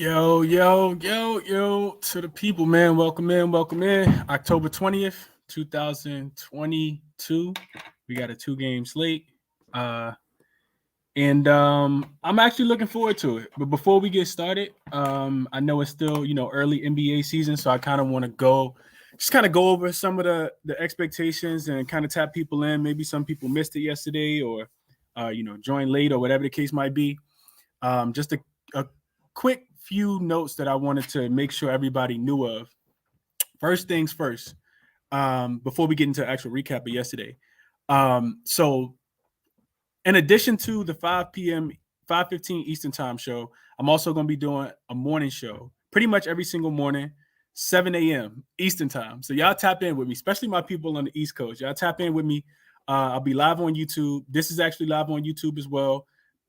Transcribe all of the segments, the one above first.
Yo, to the people, man. Welcome in. October 20th, 2022. We got a 2 game slate. Uh, and I'm actually looking forward to it. But before we get started, I know it's still, early NBA season, so I kind of want to go over some of the expectations and kind of tap people in. Maybe some people missed it yesterday or, joined late or whatever the case might be. Just a quick few notes that I wanted to make sure everybody knew of. First things first, before we get into actual recap of yesterday. So in addition to the 5 p.m., 5:15 Eastern time show, I'm also going to be doing a morning show pretty much every single morning, 7 a.m. Eastern time. So y'all tap in with me, especially my people on the East Coast. Y'all tap in with me. I'll be live on YouTube. This is actually live on YouTube as well.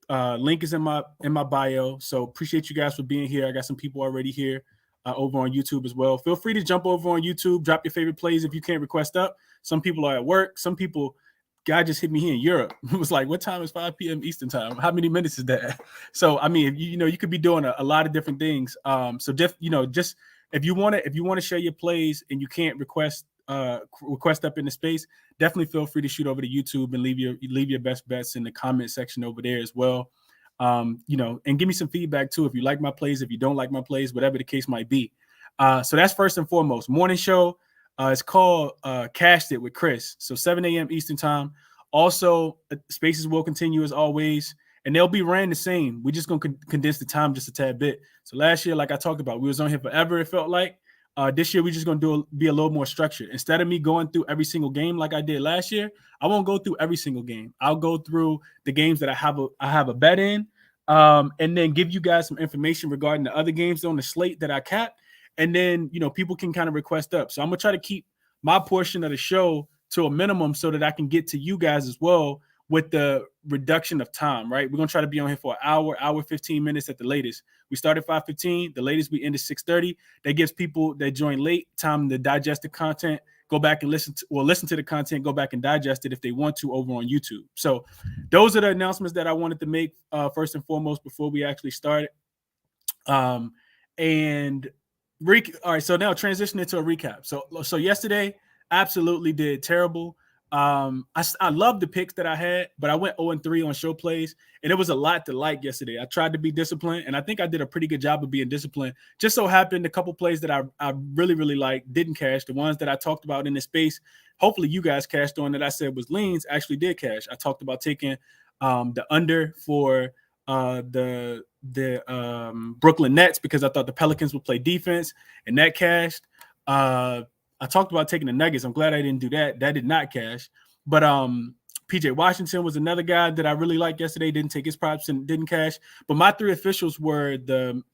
Link is in my bio. So appreciate you guys for being here. I got some people already here over on YouTube as well. Feel free to jump over on YouTube, drop your favorite plays if you can't request up. Some people are at work. Some people, guy just hit me here in Europe. It was like, what time is 5 p.m. Eastern time? How many minutes is that? So I mean, you could be doing a lot of different things. So just if you want to share your plays and you can't request up in the space, definitely feel free to shoot over to YouTube and leave your best bets in the comment section over there as well. And give me some feedback too if you like my plays, if you don't like my plays, whatever the case might be. So that's first and foremost. Morning show. It's called Cashed It with Chris. So 7 a.m. Eastern time. Also, spaces will continue as always, and they'll be ran the same. We're just going to condense the time just a tad bit. So last year, like I talked about, we was on here forever, it felt like. This year, we're just going to be a little more structured. Instead of me going through every single game like I did last year, I won't go through every single game. I'll go through the games that I have a bet in, and then give you guys some information regarding the other games on the slate that I capped. And then, people can kind of request up. So I'm going to try to keep my portion of the show to a minimum so that I can get to you guys as well with the reduction of time, right? We're going to try to be on here for an hour, 15 minutes at the latest. We started 5:15. The latest we end at 6:30. That gives people that join late time to digest the content, go back and listen to the content, go back and digest it if they want to over on YouTube. So those are the announcements that I wanted to make first and foremost before we actually started. All right, so now transitioning to a recap. So yesterday, absolutely did terrible. I love the picks that I had, but I went 0-3 on show plays, and it was a lot to like yesterday. I tried to be disciplined, and I think I did a pretty good job of being disciplined. Just so happened a couple plays that I really, really liked didn't cash. The ones that I talked about in the space, hopefully you guys cashed on that I said was leans, actually did cash. I talked about taking the under for the Brooklyn Nets because I thought the Pelicans would play defense, and that cashed. I talked about taking the Nuggets. I'm glad I didn't do that. That did not cash. But PJ Washington was another guy that I really liked yesterday. Didn't take his props and didn't cash. But my three officials were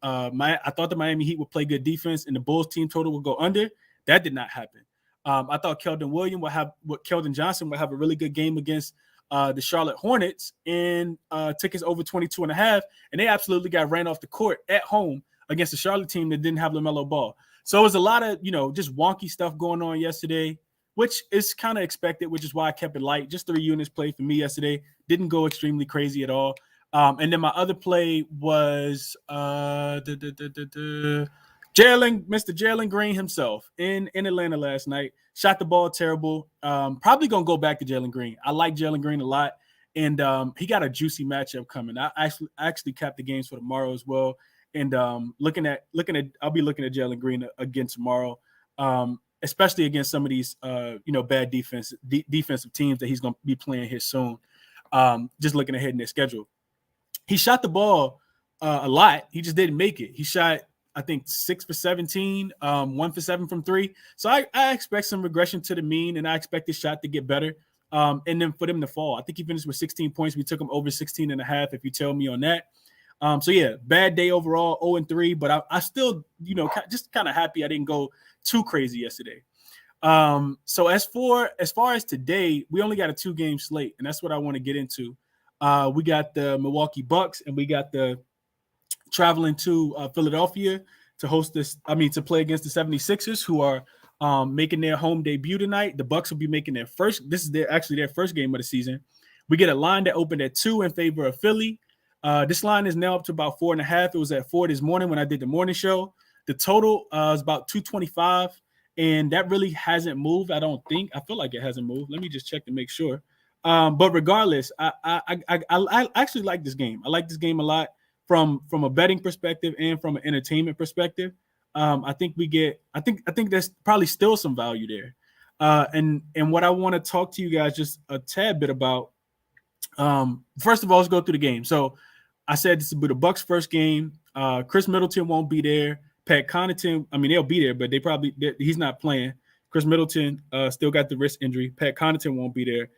I thought the Miami Heat would play good defense and the Bulls team total would go under. That did not happen. I thought Keldon Johnson would have a really good game against the Charlotte Hornets and took his over 22.5, and they absolutely got ran off the court at home against the Charlotte team that didn't have LaMelo Ball. So it was a lot of, just wonky stuff going on yesterday, which is kind of expected, which is why I kept it light. Just 3 units played for me yesterday. Didn't go extremely crazy at all. And then my other play was Mr. Jalen Green himself in Atlanta last night. Shot the ball terrible. Probably going to go back to Jalen Green. I like Jalen Green a lot. And he got a juicy matchup coming. I actually capped the games for tomorrow as well. And I'll be looking at Jalen Green again tomorrow, especially against some of these bad defensive teams that he's going to be playing here soon. Just looking ahead in their schedule, he shot the ball a lot. He just didn't make it. He shot, I think, 6 for 17, 1 for 7 from 3. So I expect some regression to the mean, and I expect his shot to get better. And then for them to fall, I think he finished with 16 points. We took him over 16.5. If you tell me on that. So yeah, bad day overall, 0-3, but I still, just kind of happy I didn't go too crazy yesterday. So as far as today, we only got a 2-game slate, and that's what I want to get into. We got the Milwaukee Bucks, and we got the traveling to Philadelphia to play against the 76ers, who are making their home debut tonight. The Bucks will be making their first. This is their first game of the season. We get a line that opened at 2 in favor of Philly. This line is now up to about 4.5. It was at 4 this morning when I did the morning show. The total is about 225, and that really hasn't moved. I don't think. I feel like it hasn't moved. Let me just check to make sure. But regardless, I actually like this game. I like this game a lot from a betting perspective and from an entertainment perspective. I think there's probably still some value there. And what I want to talk to you guys just a tad bit about. First of all, let's go through the game. So I said this will be the Bucks' first game. Chris Middleton won't be there. Pat Connaughton, I mean, they'll be there, but he's not playing. Chris Middleton still got the wrist injury. Pat Connaughton won't be there,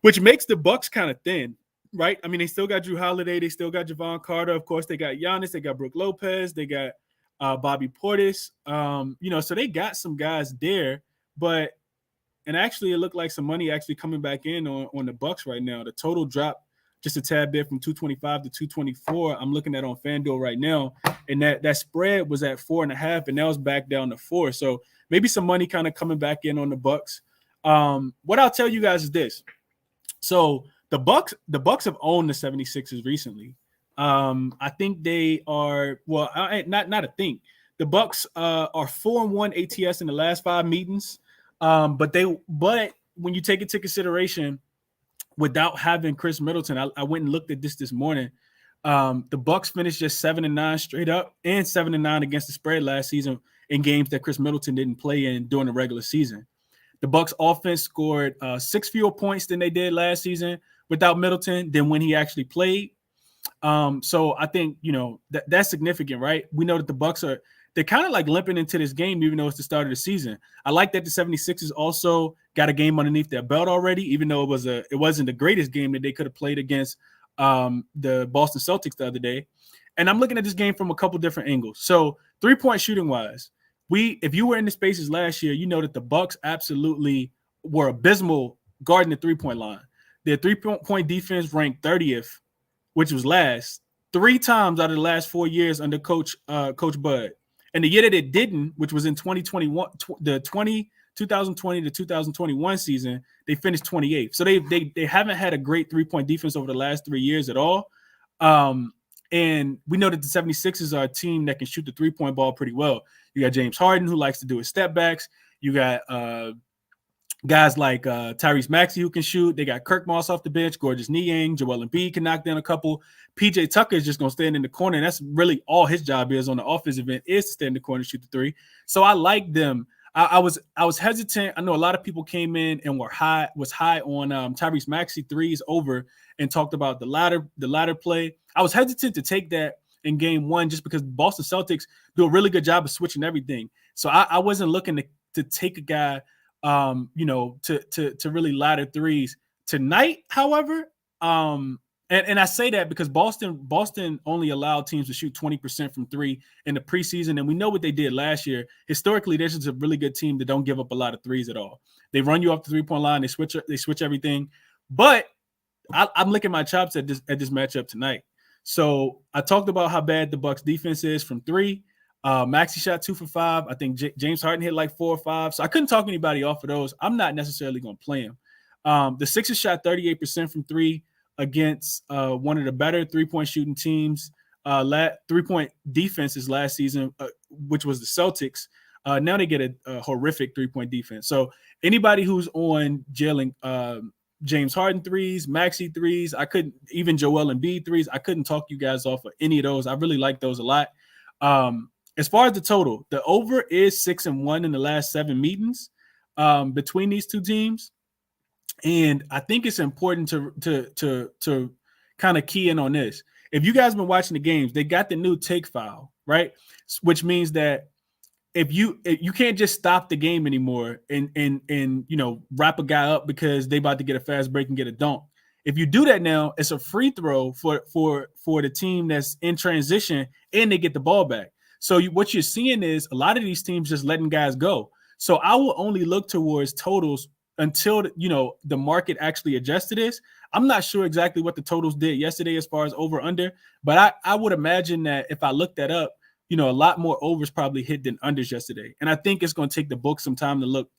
which makes the Bucks kind of thin, right? I mean, they still got Drew Holiday. They still got Javon Carter. Of course, they got Giannis. They got Brook Lopez. They got Bobby Portis. So they got some guys there, and actually it looked like some money actually coming back in on the Bucks right now. The total dropped just a tad bit from 225 to 224. I'm looking at on FanDuel right now, and that spread was at 4.5, and now it's back down to 4. So maybe some money kind of coming back in on the Bucks. What I'll tell you guys is this. So the Bucks have owned the 76ers recently. I think they are not a think. The Bucks are 4-1 ATS in the last 5 meetings. But when you take into consideration, without having Chris Middleton, I went and looked at this morning. The Bucks finished just 7-9 straight up and 7-9 against the spread last season in games that Chris Middleton didn't play in during the regular season. The Bucks offense scored 6 fewer points than they did last season without Middleton than when he actually played. So I think, that's significant, right? We know that the Bucks they're kind of like limping into this game, even though it's the start of the season. I like that the 76ers also got a game underneath their belt already, even though it wasn't the greatest game that they could have played against the Boston Celtics the other day. And I'm looking at this game from a couple different angles. So 3-point shooting wise, if you were in the spaces last year, you know that the Bucks absolutely were abysmal guarding the 3-point line. Their 3-point defense ranked 30th, which was last 3 times out of the last 4 years under Coach Bud. And the year that it didn't, which was in 2021, the 2020 to 2021 season, they finished 28th. So they haven't had a great 3-point defense over the last 3 years at all. And we know that the 76ers are a team that can shoot the 3-point ball pretty well. You got James Harden, who likes to do his step backs. You got guys like Tyrese Maxey, who can shoot. They got Kirk Moss off the bench, Gorgeous Niang, Joel Embiid can knock down a couple. PJ Tucker is just going to stand in the corner, and that's really all his job is on the offensive end, is to stand in the corner and shoot the 3. So I like them. I was hesitant. I know a lot of people came in and was high on Tyrese Maxey threes over and talked about the ladder play. I was hesitant to take that in game 1 just because Boston Celtics do a really good job of switching everything. So I wasn't looking to take a guy to really ladder threes tonight. However, and I say that because Boston only allowed teams to shoot 20% from 3 in the preseason, and we know what they did last year. Historically, this is a really good team that don't give up a lot of threes at all. They run you off the 3-point line, they switch everything. But I'm licking my chops at this matchup tonight. So I talked about how bad the Bucks defense is from 3. Maxey shot 2 for 5. I think James Harden hit like 4 or 5. So I couldn't talk anybody off of those. I'm not necessarily going to play him. The Sixers shot 38% from 3 against one of the better 3-point shooting teams, 3-point defenses last season, which was the Celtics. Now they get a horrific 3-point defense. So anybody who's on jailing James Harden threes, Maxey threes, even Joel Embiid threes, I couldn't talk you guys off of any of those. I really like those a lot. As far as the total, the over is 6-1 in the last 7 meetings between these two teams. And I think it's important to kind of key in on this. If you guys have been watching the games, they got the new take foul, right? Which means that if you can't just stop the game anymore and wrap a guy up because they about to get a fast break and get a dunk. If you do that now, it's a free throw for the team that's in transition and they get the ball back. So what you're seeing is a lot of these teams just letting guys go. So I will only look towards totals until the market actually adjusts to this. I'm not sure exactly what the totals did yesterday as far as over under, but I would imagine that if I look that up, a lot more overs probably hit than unders yesterday. And I think it's going to take the book some time to look,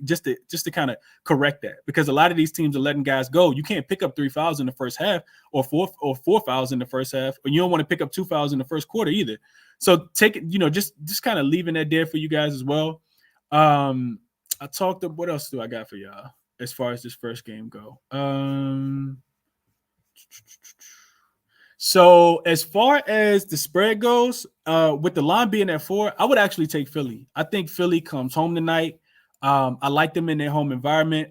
just to kind of correct that, because a lot of these teams are letting guys go. You can't pick up 3 fouls in the first half or four fouls in the first half, or you don't want to pick up 2 fouls in the first quarter either. So take it, just kind of leaving that there for you guys as well. I talked to, what else do I got for y'all as far as this first game go? So as far as the spread goes, with the line being at 4, I would actually take Philly. I think Philly comes home tonight. I like them in their home environment.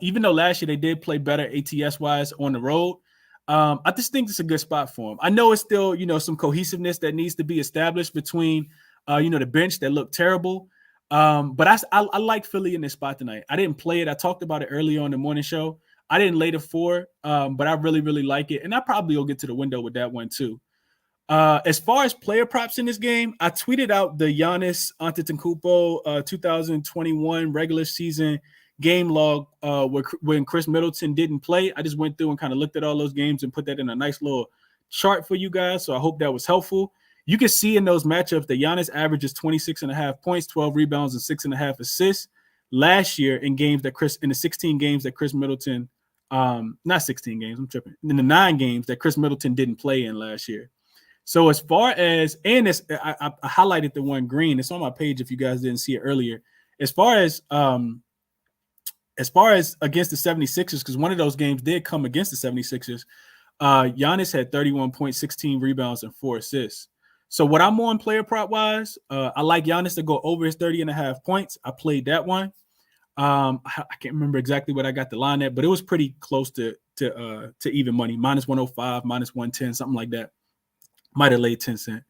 Even though last year they did play better ATS-wise on the road, I just think it's a good spot for them. I know it's still, some cohesiveness that needs to be established between, the bench that looked terrible. But I like Philly in this spot tonight. I didn't play it. I talked about it earlier on the morning show. I didn't lay the 4, but I really, really like it. And I probably will get to the window with that one too. As far as player props in this game, I tweeted out the Giannis Antetokounmpo 2021 regular season game log when Chris Middleton didn't play. I just went through and kind of looked at all those games and put that in a nice little chart for you guys. So I hope that was helpful. You can see in those matchups that Giannis averages 26.5 points, 12 rebounds, and 6.5 assists last year in the 16 games that Chris Middleton, not 16 games, I'm tripping, in the 9 games that Chris Middleton didn't play in last year. So as far as, and I highlighted the one green, it's on my page if you guys didn't see it earlier. As far as against the 76ers, because one of those games did come against the 76ers, Giannis had 31 points, 16 rebounds, and 4 assists. So what I'm on player prop wise, I like Giannis to go over his 30.5 points. I played that one. I can't remember exactly what I got the line at, but it was pretty close to even money, minus 105, minus 110, something like that. Might have laid 10 cents.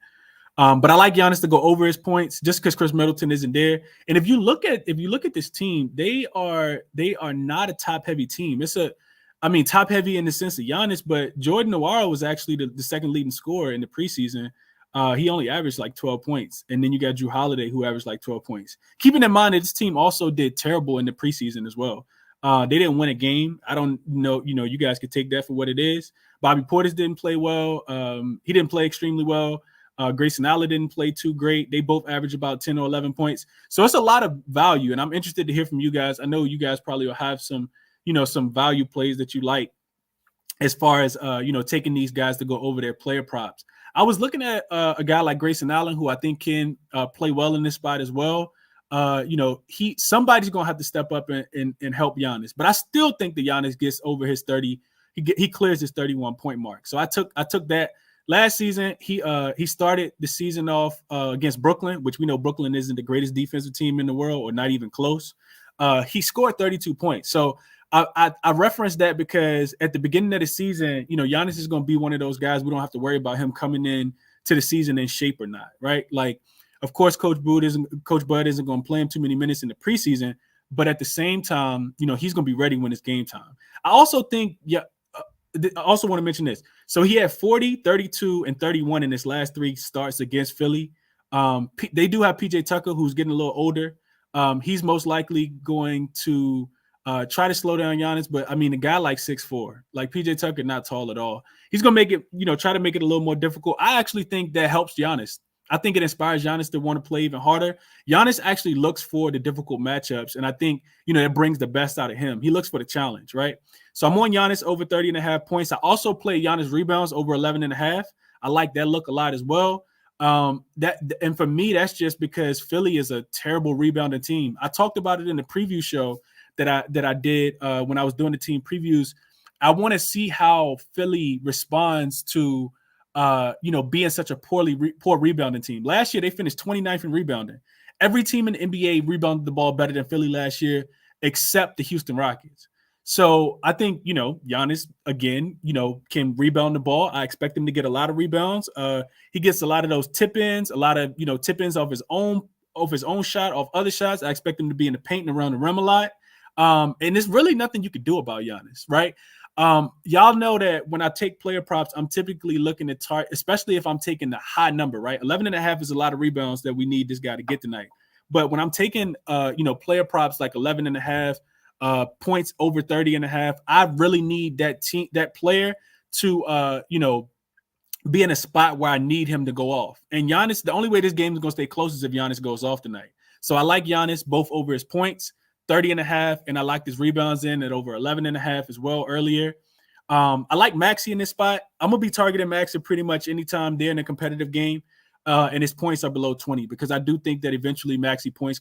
But I like Giannis to go over his points just because Chris Middleton isn't there. And if you look at this team, they are not a top heavy team. Top heavy in the sense of Giannis, but Jordan Nwora was actually the second leading scorer in the preseason. He only averaged like 12 points. And then you got Drew Holiday, who averaged like 12 points. Keeping in mind that this team also did terrible in the preseason as well. They didn't win a game. I don't know, you guys could take that for what it is. Bobby Portis didn't play well. He didn't play extremely well. Grayson Allen didn't play too great. They both averaged about 10 or 11 points. So it's a lot of value, and I'm interested to hear from you guys. I know you guys probably will have some value plays that you like as far as, taking these guys to go over their player props. I was looking at a guy like Grayson Allen, who I think can play well in this spot as well. Somebody's going to have to step up and help Giannis. But I still think that Giannis gets over his 30. He clears his 31-point mark. So I took that. Last season, he started the season off against Brooklyn, which we know Brooklyn isn't the greatest defensive team in the world, or not even close. He scored 32 points. So I referenced that because at the beginning of the season, Giannis is going to be one of those guys we don't have to worry about him coming in to the season in shape or not, right? Like, of course, Coach Bud isn't going to play him too many minutes in the preseason, but at the same time, he's going to be ready when it's game time. I also think, I also want to mention this. So he had 40, 32, and 31 in his last 3 starts against Philly. They do have PJ Tucker, who's getting a little older. He's most likely going to try to slow down Giannis, but a guy like 6'4", like PJ Tucker, not tall at all. He's going to make it, try to make it a little more difficult. I actually think that helps Giannis. I think it inspires Giannis to want to play even harder. Giannis actually looks for the difficult matchups, and I think, it brings the best out of him. He looks for the challenge, right? So I'm on Giannis over 30.5 points. I also play Giannis rebounds over 11.5. I like that look a lot as well. And for me, that's just because Philly is a terrible rebounding team. I talked about it in the preview show that I did when I was doing the team previews. I want to see how Philly responds to being such a poor rebounding team. Last year, they finished 29th in rebounding. Every team in the NBA rebounded the ball better than Philly last year, except the Houston Rockets. So I think, Giannis, again, can rebound the ball. I expect him to get a lot of rebounds. He gets a lot of those tip-ins, a lot of, tip-ins off his own shot, off other shots. I expect him to be in the paint and around the rim a lot. And there's really nothing you could do about Giannis, right? Y'all know that when I take player props, I'm typically looking at especially if I'm taking the high number, right? 11.5 is a lot of rebounds that we need this guy to get tonight. But when I'm taking, player props like 11.5 points over 30.5, I really need that player to, be in a spot where I need him to go off. And Giannis, the only way this game is going to stay close is if Giannis goes off tonight. So I like Giannis both over his points, 30.5, and I like his rebounds in at over 11.5 as well earlier. I like Maxey in this spot. I'm going to be targeting Maxey pretty much anytime they're in a competitive game. And his points are below 20 because I do think that eventually Maxey points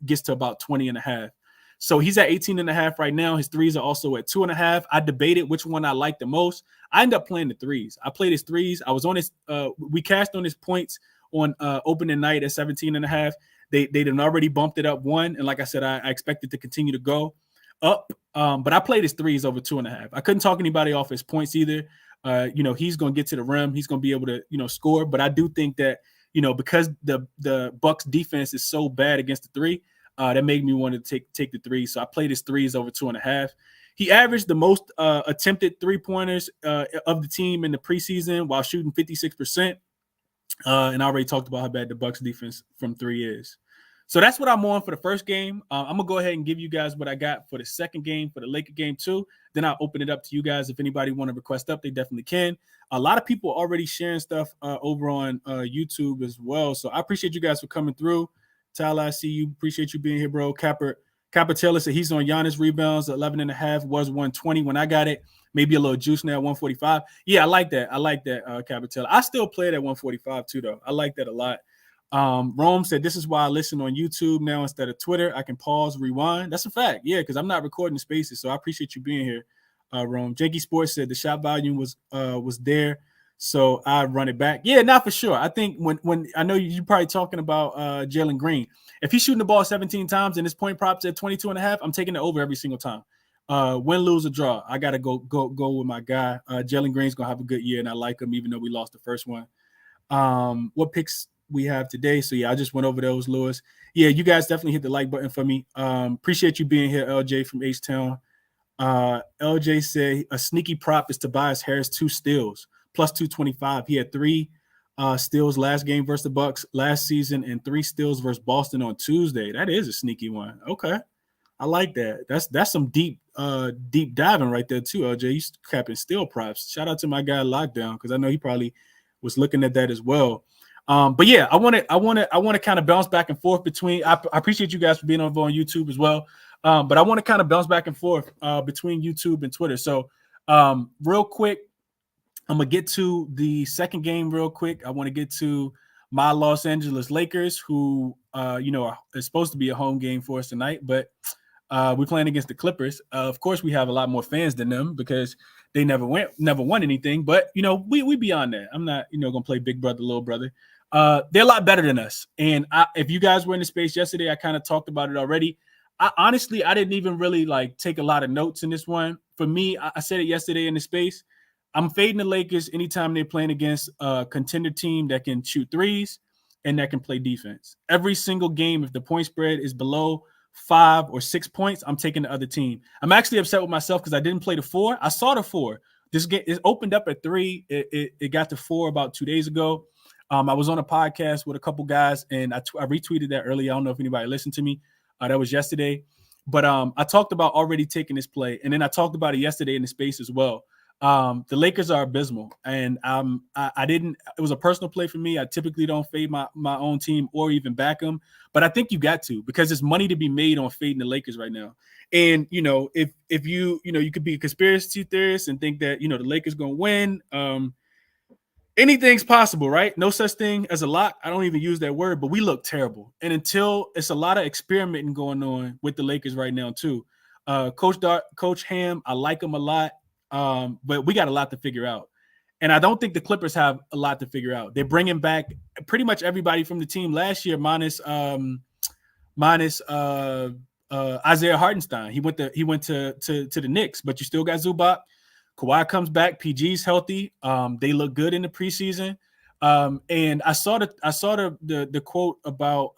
gets to about 20.5. So he's at 18.5 right now. His threes are also at 2.5. I debated which one I like the most. I ended up playing the threes. I played his threes. I was on his we cashed on his points on opening night at 17.5. They'd already bumped it up one. And like I said, I expected to continue to go up. But I played his threes over 2.5. I couldn't talk anybody off his points either. He's going to get to the rim. He's going to be able to, score. But I do think that, because the Bucks defense is so bad against the three, that made me want to take the threes. So I played his threes over 2.5. He averaged the most attempted three-pointers of the team in the preseason while shooting 56%. And I already talked about how bad the Bucks defense from three is. So that's what I'm on for the first game. I'm going to go ahead and give you guys what I got for the second game, for the Laker game too. Then I'll open it up to you guys. If anybody want to request up, they definitely can. A lot of people already sharing stuff over on YouTube as well. So I appreciate you guys for coming through. Tyler, I see you. Appreciate you being here, bro. Capper Taylor said he's on Giannis rebounds, 11.5, was 120 when I got it. Maybe a little juice now, 145. Yeah, I like that. Capper Taylor. I still play it at 145 too, though. I like that a lot. Rome said, this is why I listen on YouTube now instead of Twitter. I can pause, rewind. That's a fact. Yeah, because I'm not recording spaces, so I appreciate you being here, Rome. Janky Sports said the shot volume was there, so I run it back. Yeah, not for sure. I think when I know you're probably talking about Jalen Green. If he's shooting the ball 17 times and his point props at 22.5, I'm taking it over every single time. Win, lose, or draw. I got to go with my guy. Jalen Green's going to have a good year, and I like him even though we lost the first one. What picks we have today? So, yeah, I just went over those, Lewis. Yeah, you guys definitely hit the like button for me. Appreciate you being here, LJ from H-Town. LJ said a sneaky prop is Tobias Harris 2 steals, plus 225. He had 3 steals last game versus the Bucks last season and 3 steals versus Boston on Tuesday. That is a sneaky one. Okay. I like that. That's some deep diving right there too, LJ. You capping steal props. Shout out to my guy Lockdown, because I know he probably was looking at that as well. But yeah, I want to kind of bounce back and forth between. I appreciate you guys for being over on YouTube as well. But I want to kind of bounce back and forth between YouTube and Twitter. So real quick, I'm gonna get to the second game real quick. I want to get to my Los Angeles Lakers, who is supposed to be a home game for us tonight, but we're playing against the Clippers. Of course, we have a lot more fans than them because they never won anything. But we beyond that. I'm not gonna play big brother, little brother. They're a lot better than us. And if you guys were in the space yesterday, I kind of talked about it already. I didn't even really take a lot of notes in this one. For me, I said it yesterday in the space. I'm fading the Lakers anytime they're playing against a contender team that can shoot threes and that can play defense. Every single game, if the point spread is below 5 or 6 points, I'm taking the other team. I'm actually upset with myself because I didn't play the 4. I saw the 4. This game it opened up at 3. It got to 4 about 2 days ago. I was on a podcast with a couple guys, and I retweeted that earlier. I don't know if anybody listened to me. That was yesterday. But I talked about already taking this play, and then I talked about it yesterday in the space as well. The Lakers are abysmal, and I didn't. It was a personal play for me. I typically don't fade my own team or even back them, but I think you got to, because there's money to be made on fading the Lakers right now. And if you could be a conspiracy theorist and think that the Lakers gonna win. Anything's possible, right? No such thing as a lock. I don't even use that word, but we look terrible. And until it's a lot of experimenting going on with the Lakers right now too. Coach Ham, I like him a lot. But we got a lot to figure out. And I don't think the Clippers have a lot to figure out. They're bringing back pretty much everybody from the team last year, minus Isaiah Hartenstein. He went to the Knicks, but you still got Zubac. Kawhi comes back. PG's healthy. They look good in the preseason. And I saw the quote about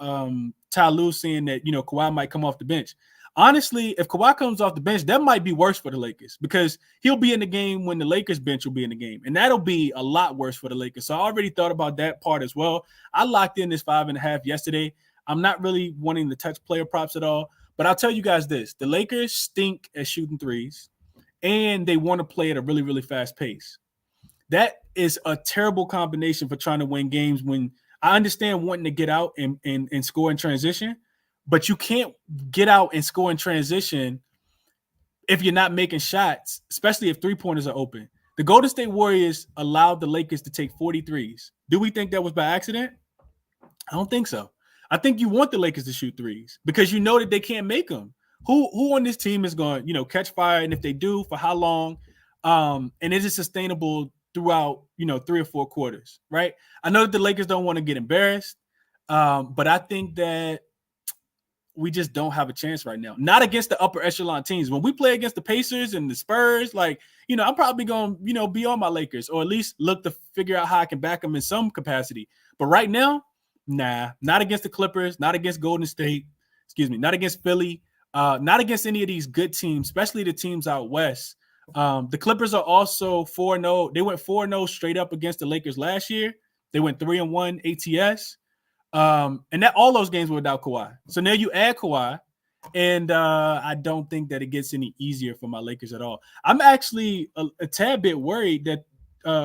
Ty Lue saying that Kawhi might come off the bench. Honestly, if Kawhi comes off the bench, that might be worse for the Lakers, because he'll be in the game when the Lakers bench will be in the game. And that'll be a lot worse for the Lakers. So I already thought about that part as well. I locked in this 5.5 yesterday. I'm not really wanting to touch player props at all. But I'll tell you guys this. The Lakers stink at shooting threes, and they want to play at a really, really fast pace. That is a terrible combination for trying to win games. When I understand wanting to get out and score in transition, but you can't get out and score in transition if you're not making shots, especially if three-pointers are open. The Golden State Warriors allowed the Lakers to take 43s. Do we think that was by accident? I don't think so. I think you want the Lakers to shoot threes because you know that they can't make them. Who on this team is going to, catch fire? And if they do, for how long? And is it sustainable throughout, 3 or 4 quarters, right? I know that the Lakers don't want to get embarrassed, but I think that we just don't have a chance right now. Not against the upper echelon teams. When we play against the Pacers and the Spurs, I'm probably going to, be on my Lakers or at least look to figure out how I can back them in some capacity. But right now, nah, not against the Clippers, not against Golden State, not against Philly, not against any of these good teams, especially the teams out west. The Clippers are also 4-0. They went 4-0 straight up against the Lakers last year. They went 3-1 ATS. And that all those games were without Kawhi. So now you add Kawhi, and I don't think that it gets any easier for my Lakers at all. I'm actually a tad bit worried that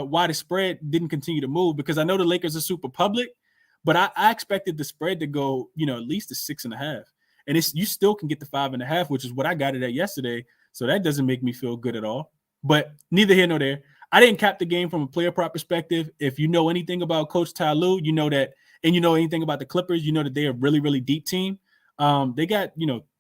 why the spread didn't continue to move, because I know the Lakers are super public, but I expected the spread to go, at least to 6.5. And you still can get the 5.5, which is what I got it at yesterday. So that doesn't make me feel good at all. But neither here nor there. I didn't cap the game from a player prop perspective. If you know anything about Coach Ty Lue, you know that, and you know anything about the Clippers, you know that they're a really, really deep team. They got,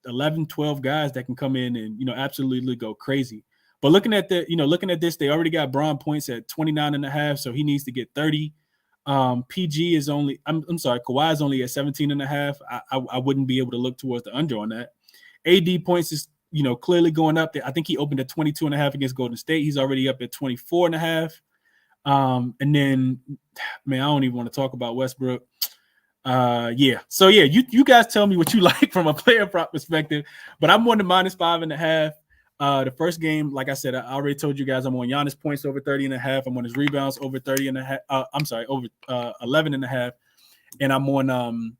11, 12 guys that can come in and, absolutely go crazy. But looking at this, they already got Braun points at 29.5, so he needs to get 30. PG is only, Kawhi is only at 17.5. I wouldn't be able to look towards the under on that. AD points is, clearly going up there. I think he opened at 22.5 against Golden State. He's already up at 24.5. And then, man, I don't even want to talk about Westbrook. Yeah. So yeah, you guys tell me what you like from a player prop perspective, but I'm on the -5.5. The first game, like I said, I already told you guys I'm on Giannis points over 30.5. I'm on his rebounds over 30.5. Over 11.5. And I'm on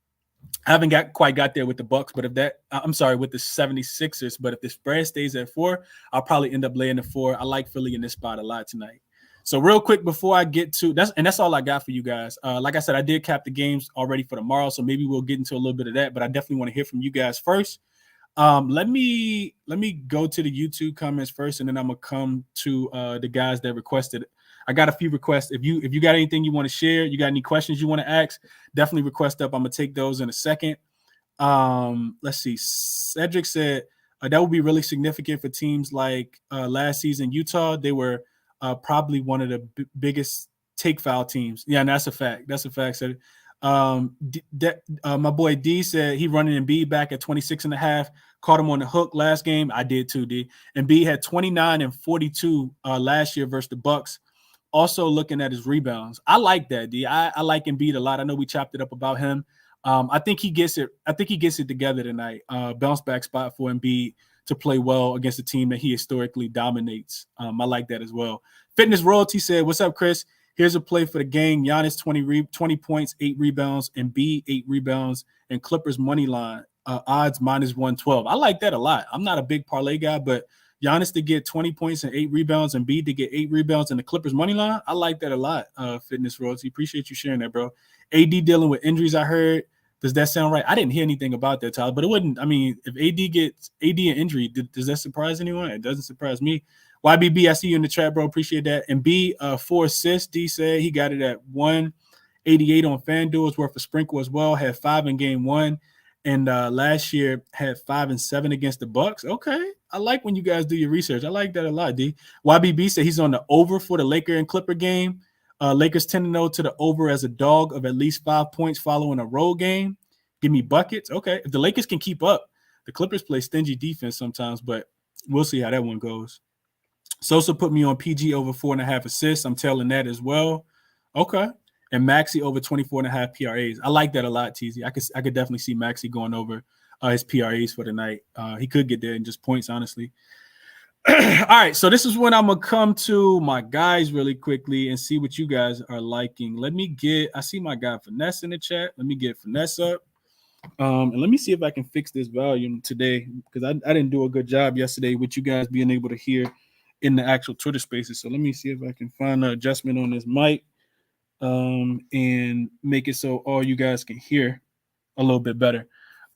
I haven't quite got there with the Bucks, but with the 76ers. But if the spread stays at 4, I'll probably end up laying the 4. I like Philly in this spot a lot tonight. So real quick before I get to that's all I got for you guys. Like I said, I did cap the games already for tomorrow, so maybe we'll get into a little bit of that. But I definitely want to hear from you guys first. Let me go to the YouTube comments first, and then I'm gonna come to the guys that requested. I got a few requests. If you got anything you want to share, you got any questions you want to ask, definitely request up. I'm gonna take those in a second. Let's see. Cedric said that would be really significant for teams like last season Utah. They were probably one of the biggest take foul teams. Yeah, and that's a fact. That's a fact. Cedric. My boy D said he running Embiid back at 26.5. Caught him on the hook last game. I did too, D. Embiid had 29 and 42 last year versus the Bucks. Also looking at his rebounds. I like that, D. I like Embiid a lot. I know we chopped it up about him. I think he gets it. I think he gets it together tonight. Bounce back spot for Embiid to play well against a team that he historically dominates. I like that as well. Fitness Royalty said, "What's up, Chris? Here's a play for the game. Giannis 20 points, 8 rebounds, and Embiid 8 rebounds, and Clippers money line odds -112. I like that a lot. I'm not a big parlay guy, but Giannis to get 20 points and 8 rebounds, and Embiid to get 8 rebounds, and the Clippers money line, I like that a lot. Fitness Royalty, appreciate you sharing that, bro. AD dealing with injuries, I heard. Does that sound right? I didn't hear anything about that, Tyler, but it wouldn't. I mean, if AD gets an injury, does that surprise anyone? It doesn't surprise me. YBB, I see you in the chat, bro. Appreciate that. And B, 4 assists. D said he got it at 188 on FanDuel. It's worth a sprinkle as well. Had 5 in game 1, and last year had 5 and 7 against the Bucks. Okay, I like when you guys do your research. I like that a lot. D. YBB said he's on the over for the Laker and Clipper game. Lakers 10-0 to the over as a dog of at least 5 points following a road game. Give me buckets. Okay, if the Lakers can keep up, the Clippers play stingy defense sometimes, but we'll see how that one goes. Sosa put me on PG over 4.5 assists. I'm telling that as well. Okay. And Maxey over 24.5 PRAs. I like that a lot, TZ. I could definitely see Maxey going over his PRAs for the night. He could get there in just points, honestly. All right, so this is when I'm going to come to my guys really quickly and see what you guys are liking. I see my guy Finesse in the chat. Let me get Finesse up. And let me see if I can fix this volume today, because I didn't do a good job yesterday with you guys being able to hear in the actual Twitter Spaces. So let me see if I can find an adjustment on this mic and make it so all you guys can hear a little bit better.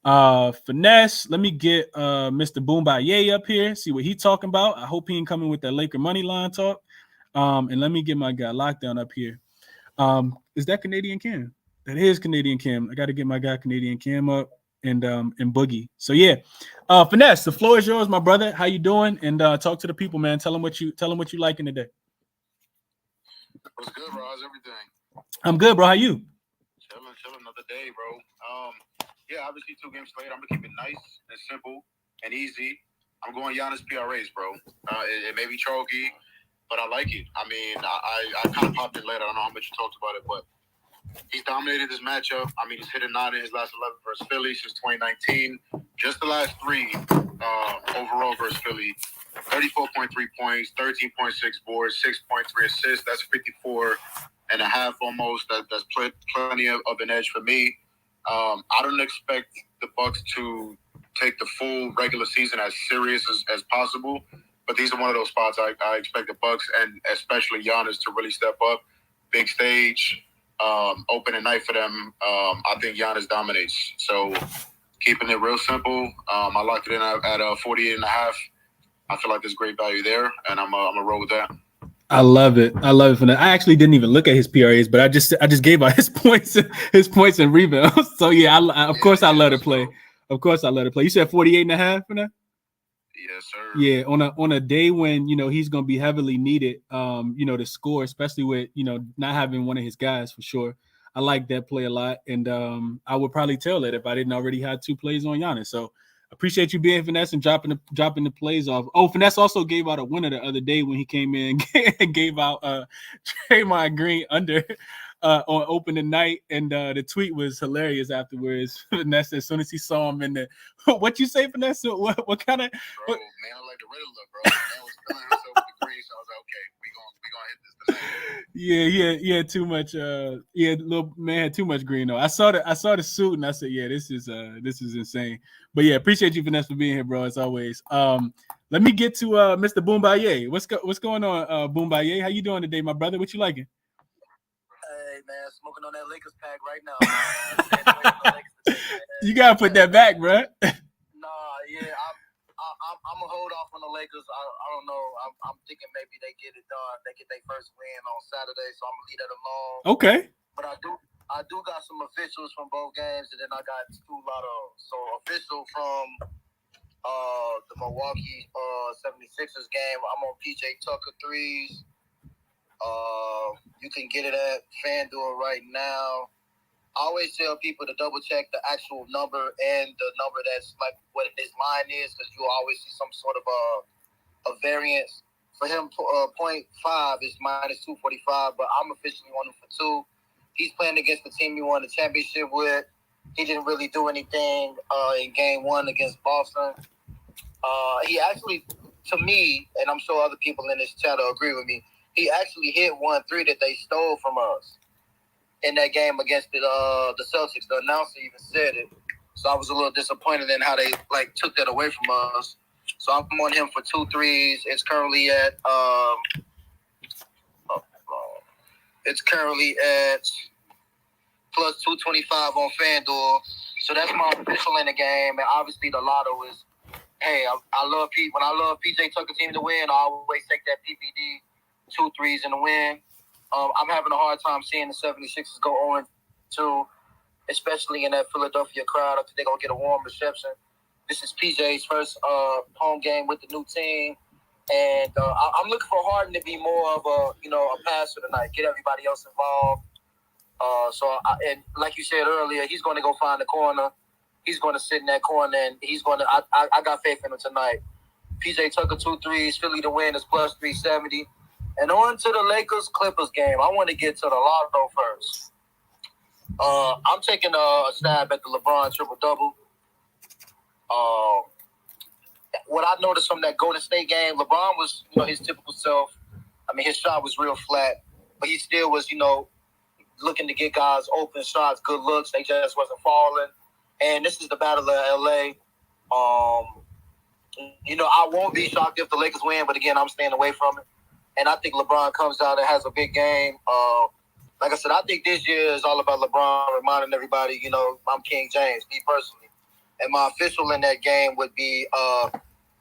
Finesse, let me get Mr. Boombaye up here, see what he talking about. I hope he ain't coming with that Laker money line talk. And let me get my guy Lockdown up here. Is that Canadian Cam? That is Canadian Cam. I got to get my guy Canadian Cam up and Boogie. So yeah, Finesse, the floor is yours, my brother. How you doing? And talk to the people, man. Tell them what you liking today. What's good, bro? How's everything? I'm good, bro. How you? Chilling another day, bro. Yeah, obviously 2 games later. I'm gonna keep it nice and simple and easy. I'm going Giannis PRAs, bro. It may be chalky, but I like it. I mean, I kind of popped it later. I don't know how much you talked about it, but he's dominated this matchup. I mean, he's hit a 9 in his last 11 versus Philly since 2019. Just the last 3 overall versus Philly. 34.3 points, 13.6 boards, 6.3 assists. That's 54.5 almost. That's plenty of an edge for me. I don't expect the Bucks to take the full regular season as serious as possible, but these are one of those spots I expect the Bucks and especially Giannis to really step up. Big stage, opening night for them. I think Giannis dominates. So keeping it real simple. I locked it in at 48.5. I feel like there's great value there, and I'm gonna roll with that. I love it. I actually didn't even look at his PRAs, but I just gave out his points and rebounds. So yeah, of course I let it play. Of course I let it play. You said 48.5 for that? Yes, sir. Yeah, on a day when he's gonna be heavily needed, to score, especially with not having one of his guys for sure. I like that play a lot, and I would probably tell it if I didn't already have 2 plays on Giannis. So appreciate you being Finesse and dropping the plays off. Oh, Finesse also gave out a winner the other day when he came in and gave out Draymond Green under on opening night, and the tweet was hilarious afterwards. Finesse, as soon as he saw him in the what you say, Finesse? What kind of? Bro, man, I like the Riddler, bro. Man was feeling himself with the green, so I was like, okay, we gonna hit this tonight. Yeah, too much. Little man had too much green though. I saw the suit and I said, yeah, this is insane. But yeah, appreciate you, Finesse, for being here, bro, as always. Let me get to Mr. Boombaye. What's going on, Boombaye? How you doing today, my brother? What you liking? Hey man, smoking on that Lakers pack right now. You gotta put that back, bro. Nah, yeah, I'm gonna hold off on the Lakers. I don't know. I'm thinking maybe they get it done. They get their first win on Saturday, so I'm gonna leave that alone. Okay. But I do got some officials from both games, and then I got 2 lottos. So official from the Milwaukee 76ers game, I'm on PJ Tucker 3s. You can get it at FanDuel right now. I always tell people to double check the actual number and the number that's like what his line is, because you always see some sort of a variance. For him, 0.5 is minus 245, but I'm officially on him for 2. He's playing against the team he won the championship with. He didn't really do anything in game 1 against Boston. He actually, to me, and I'm sure other people in this chat will agree with me, he actually hit 1 3 that they stole from us in that game against the Celtics. The announcer even said it. So I was a little disappointed in how they took that away from us. So I'm on him for 2 3s. It's currently at plus 225 on FanDuel. So that's my official in the game. And obviously the lotto is, hey, I love when I love PJ Tucker team to win, I always take that PPD 2 3s in the win. I'm having a hard time seeing the 76ers go 0-2, especially in that Philadelphia crowd. I think they're going to get a warm reception. This is PJ's first home game with the new team. And I'm looking for Harden to be more of a passer tonight, get everybody else involved. And like you said earlier, he's going to go find the corner. He's going to sit in that corner, and he's going to – I got faith in him tonight. PJ Tucker 2 3s, Philly to win is plus 370. And on to the Lakers-Clippers game. I want to get to the lotto first. I'm taking a stab at the LeBron triple-double. What I noticed from that Golden State game, LeBron was, his typical self. I mean, his shot was real flat, but he still was, looking to get guys open shots, good looks. They just wasn't falling. And this is the Battle of L.A. I won't be shocked if the Lakers win, but again, I'm staying away from it. And I think LeBron comes out and has a big game. Like I said, I think this year is all about LeBron reminding everybody, I'm King James, me personally. And my official in that game would be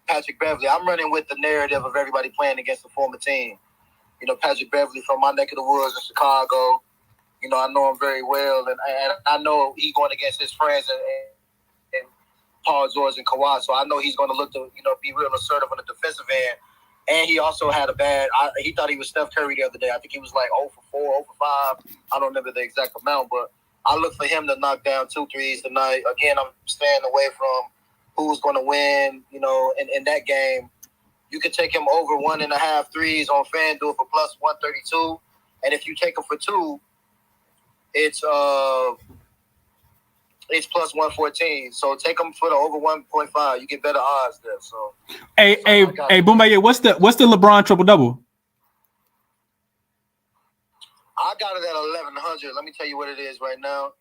Patrick Beverly. I'm running with the narrative of everybody playing against the former team. Patrick Beverly from my neck of the woods in Chicago. I know him very well, and I know he's going against his friends and Paul George and Kawhi, so I know he's going to look to, be real assertive on the defensive end. And he also had he thought he was Steph Curry the other day. I think he was like 0 for 4, 0 for 5. I don't remember the exact amount, but I look for him to knock down 2 threes tonight. Again, I'm staying away from who's going to win, in that game. You can take him over 1.5 threes on FanDuel for plus 132. And if you take him for 2, it's plus 114. So take them for the over 1.5. You get better odds there. So hey, Boombaye, what's the LeBron triple double? I got it at 1100. Let me tell you what it is right now.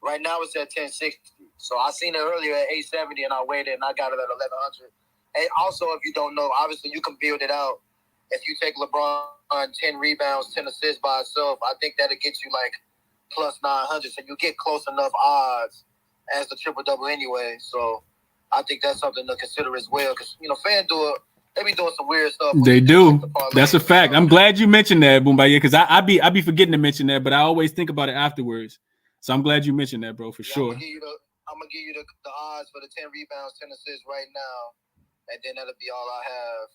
Right now it's at 1060. So I seen it earlier at 870 and I waited and I got it at 1100. And also, if you don't know, obviously you can build it out. If you take LeBron 10 rebounds, 10 assists by itself, I think that'll get you like plus 900. So you get close enough odds as the triple-double anyway. So I think that's something to consider as well. Because, FanDuel, they be doing some weird stuff. They do. That's a fact. I'm glad you mentioned that, Boombaye, because I be forgetting to mention that, but I always think about it afterwards. So I'm glad you mentioned that, bro, for sure. I'm going to give you the odds for the 10 rebounds, 10 assists right now. And then that'll be all I have.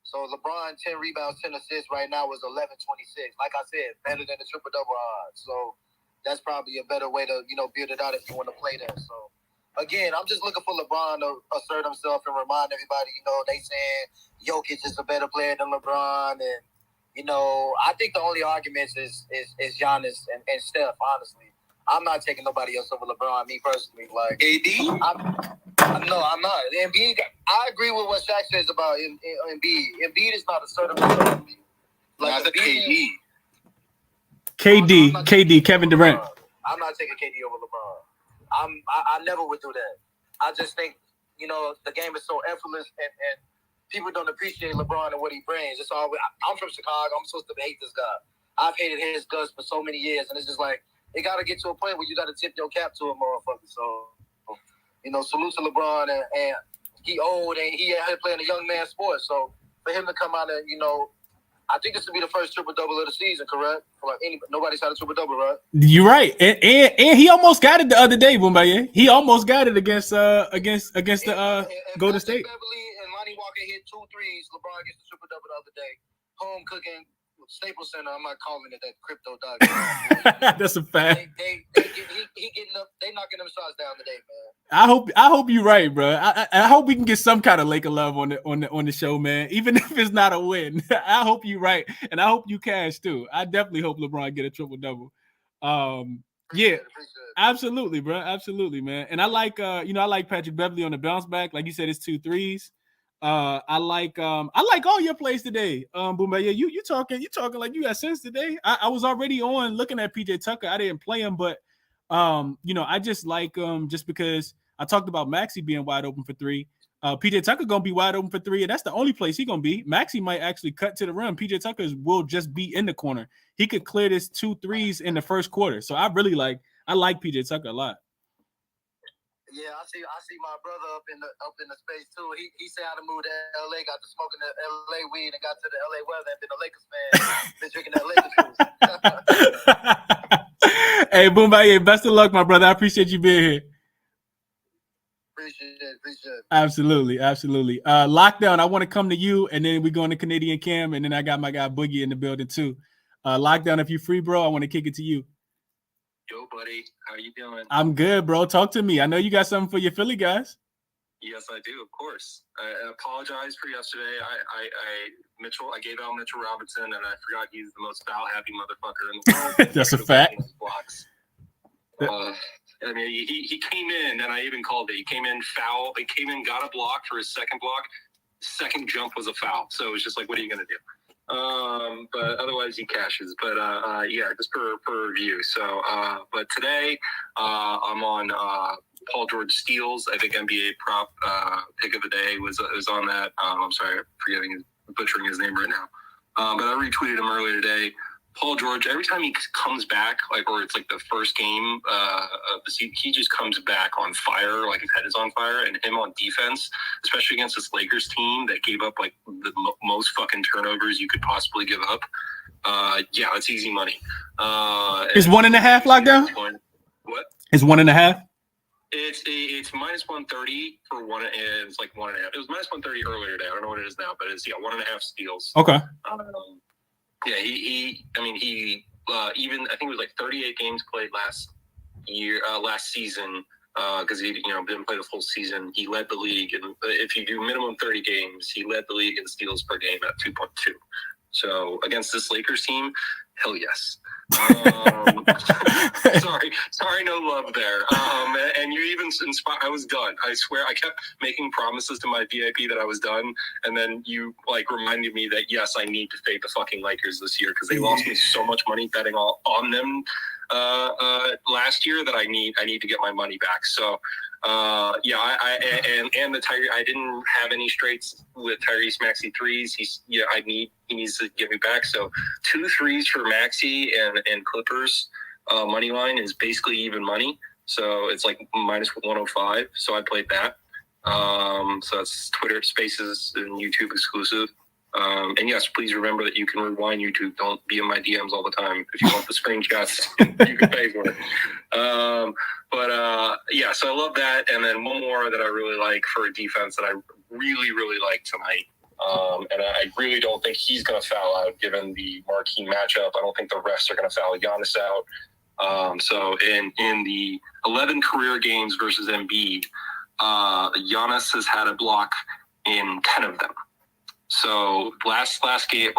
So LeBron 10 rebounds, 10 assists right now is 1126. Like I said, better than the triple-double odds. So that's probably a better way to, build it out if you want to play that. So again, I'm just looking for LeBron to assert himself and remind everybody, they saying Jokic is a better player than LeBron. And, I think the only arguments is Giannis and Steph, honestly. I'm not taking nobody else over LeBron, me personally. Like AD? No, I'm not. Embiid, I agree with what Shaq says about Embiid. Embiid is not assertive. Like the KD, Kevin Durant. I'm not taking KD over LeBron. I never would do that. I just think, the game is so effortless and people don't appreciate LeBron and what he brings. It's always, I'm from Chicago. I'm supposed to hate this guy. I've hated his guts for so many years, and it's just like, it got to get to a point where you got to tip your cap to a motherfucker. So, salute to LeBron, and he old, and he had playing a young man sport. So for him to come out and, I think this would be the first triple-double of the season, correct? For like nobody's had a triple-double, right? You're right. And he almost got it the other day, Boombaye. He almost got it against the Golden State. Beverly and Lonnie Walker hit 2 threes. LeBron gets the triple-double the other day. Home cooking. Staples Center, I'm not calling it that crypto dog. That's a fact. They getting up. They knocking them shots down today, I man. hope you're right, bro. I hope we can get some kind of Laker love on the show, man. Even if it's not a win, I hope you're right, and I hope you cash too. I definitely hope LeBron get a triple double. Yeah, absolutely, bro, absolutely, man. And I like Patrick Beverly on the bounce back. Like you said, it's 2 threes. I like all your plays today. Boombaye, you talking like you got sense today. I was already on looking at PJ Tucker. I didn't play him, but I just like just because I talked about Maxey being wide open for 3. PJ Tucker gonna be wide open for 3, and that's the only place he gonna be. Maxey might actually cut to the rim. PJ Tucker will just be in the corner. He could clear this 2 threes in the first quarter. So I like PJ Tucker a lot. Yeah, I see my brother up in the space too. He said how to move to LA, got to smoking the LA weed, and got to the LA weather, and been a Lakers fan. Been drinking that Lakers juice. Hey, Boombaye, best of luck, my brother. I appreciate you being here. Appreciate it. Absolutely. Lockdown, I want to come to you, and then we're going to Canadian Cam, and then I got my guy Boogie in the building too. Lockdown, if you're free, bro, I want to kick it to you. Yo, buddy. How you doing? I'm good, bro. Talk to me. I know you got something for your Philly guys. Yes, I do, of course. I apologize for yesterday. I gave out Mitchell Robinson, and I forgot he's the most foul-happy motherfucker in the world. That's a fact. Blocks. I mean, he came in, and I even called it. He came in foul. He came in, got a block for his second block. Second jump was a foul. So it was just like, what are you going to do? But otherwise he cashes. But yeah, just per review. So but today I'm on Paul George steals. I think NBA prop pick of the day was on that. I'm sorry, I'm butchering his name right now. But I retweeted him earlier today. Paul George, every time he comes back, or it's the first game of the season, he just comes back on fire, his head is on fire. And him on defense, especially against this Lakers team that gave up the most fucking turnovers you could possibly give up. Yeah, it's easy money. Is 1.5 lockdown? What? Is 1.5? It's minus 130 for one. It's 1.5. It was minus 130 earlier today. I don't know what it is now, but it's 1.5 steals. Okay. Yeah, he even I think it was 38 games played last season, because he didn't play the full season. He led the league, and if you do minimum 30 games, he led the league in steals per game at 2.2. So against this Lakers team, hell yes. Sorry, no love there. And you even inspired. I was done. I swear, I kept making promises to my VIP that I was done, and then you reminded me that yes, I need to fade the fucking Lakers this year because they lost me so much money betting on them last year that I need to get my money back. So yeah, I didn't have any straights with Tyrese Maxey threes. He needs to get me back. So 2 threes for Maxey and Clippers money line is basically even money. So it's minus 105. So I played that. So it's Twitter Spaces and YouTube exclusive. And yes, please remember that you can rewind YouTube. Don't be in my DMs all the time. If you want the screenshots, you can pay for it. Yeah, so I love that. And then one more that I really like for a defense that I really, really like tonight. And I really don't think he's going to foul out given the marquee matchup. I don't think the refs are going to foul Giannis out. So in the 11 career games versus Embiid, Giannis has had a block in 10 of them. So last game,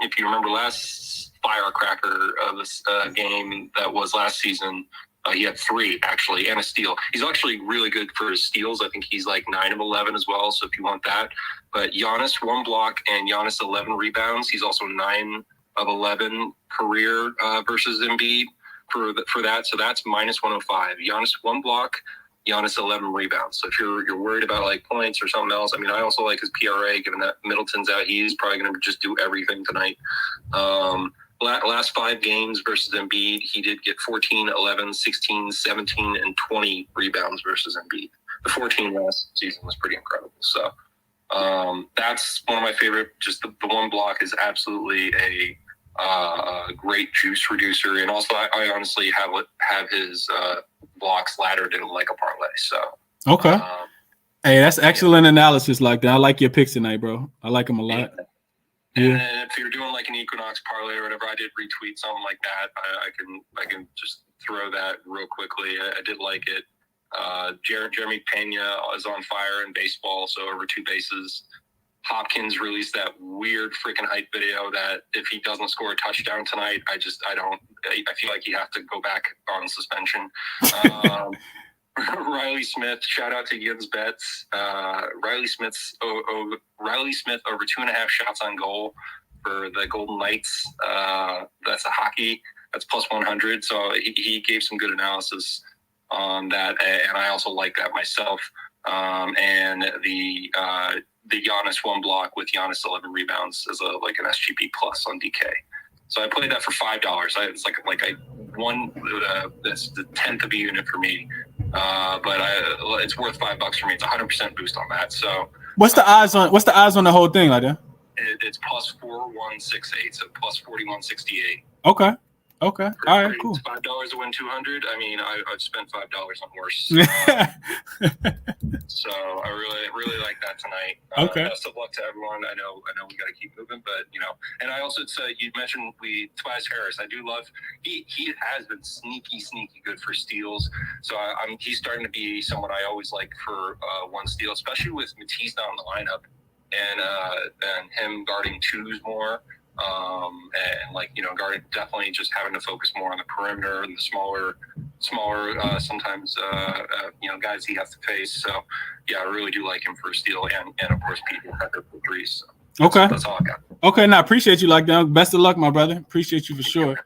if you remember, last firecracker of this game that was last season, he had 3 actually and a steal. He's actually really good for his steals. I think he's 9 of 11 as well. So if you want that, but Giannis 1 block and Giannis 11 rebounds. He's also 9 of 11 career versus Embiid for that. So that's minus 105. Giannis 1 block. Giannis 11 rebounds. So if you're worried about points or something else, I also like his PRA, given that Middleton's out. He's probably going to just do everything tonight. Last 5 games versus Embiid, he did get 14, 11, 16, 17, and 20 rebounds versus Embiid. The 14 last season was pretty incredible. So that's one of my favorite. Just the 1 block is absolutely a great juice reducer, and also I honestly have his blocks laddered in a parlay. So okay, hey, that's excellent analysis. I like your picks tonight, bro. I like them a lot. And if you're doing an Equinox parlay or whatever, I did retweet something like that. I can just throw that real quickly. I did like it. Jeremy Pena is on fire in baseball, so over 2 bases. Hopkins released that weird freaking hype video that if he doesn't score a touchdown tonight, I feel like he has to go back on suspension. Riley Smith, shout out to Ian's bets. Riley Smith over 2.5 shots on goal for the Golden Knights. That's a hockey. That's plus 100. So he gave some good analysis on that, and I also like that myself. And the Giannis 1 block with Giannis 11 rebounds is an SGP plus on DK. So I played that for $5. It's I won. That's the 10th of a unit for me. But it's worth $5 for me. It's 100% boost on that. So what's the odds on the whole thing like that? It's plus 4168, so plus 4168. Okay. All right, cool. It's $5 to win 200. I've spent $5 on worse. So I really like that tonight. Okay. Best of luck to everyone. I know we got to keep moving, but and I also said you mentioned Tobias Harris. I do love he has been sneaky good for steals. So he's starting to be someone I always like for 1 steal, especially with Matisse not in the lineup and him guarding 2s more. And guarding, definitely just having to focus more on the perimeter and the smaller sometimes guys he has to face. So yeah, I really do like him for a steal, and of course people have their for 3s. So that's all I got. Okay, now appreciate you, lockdown. Best of luck, my brother. Appreciate you for sure.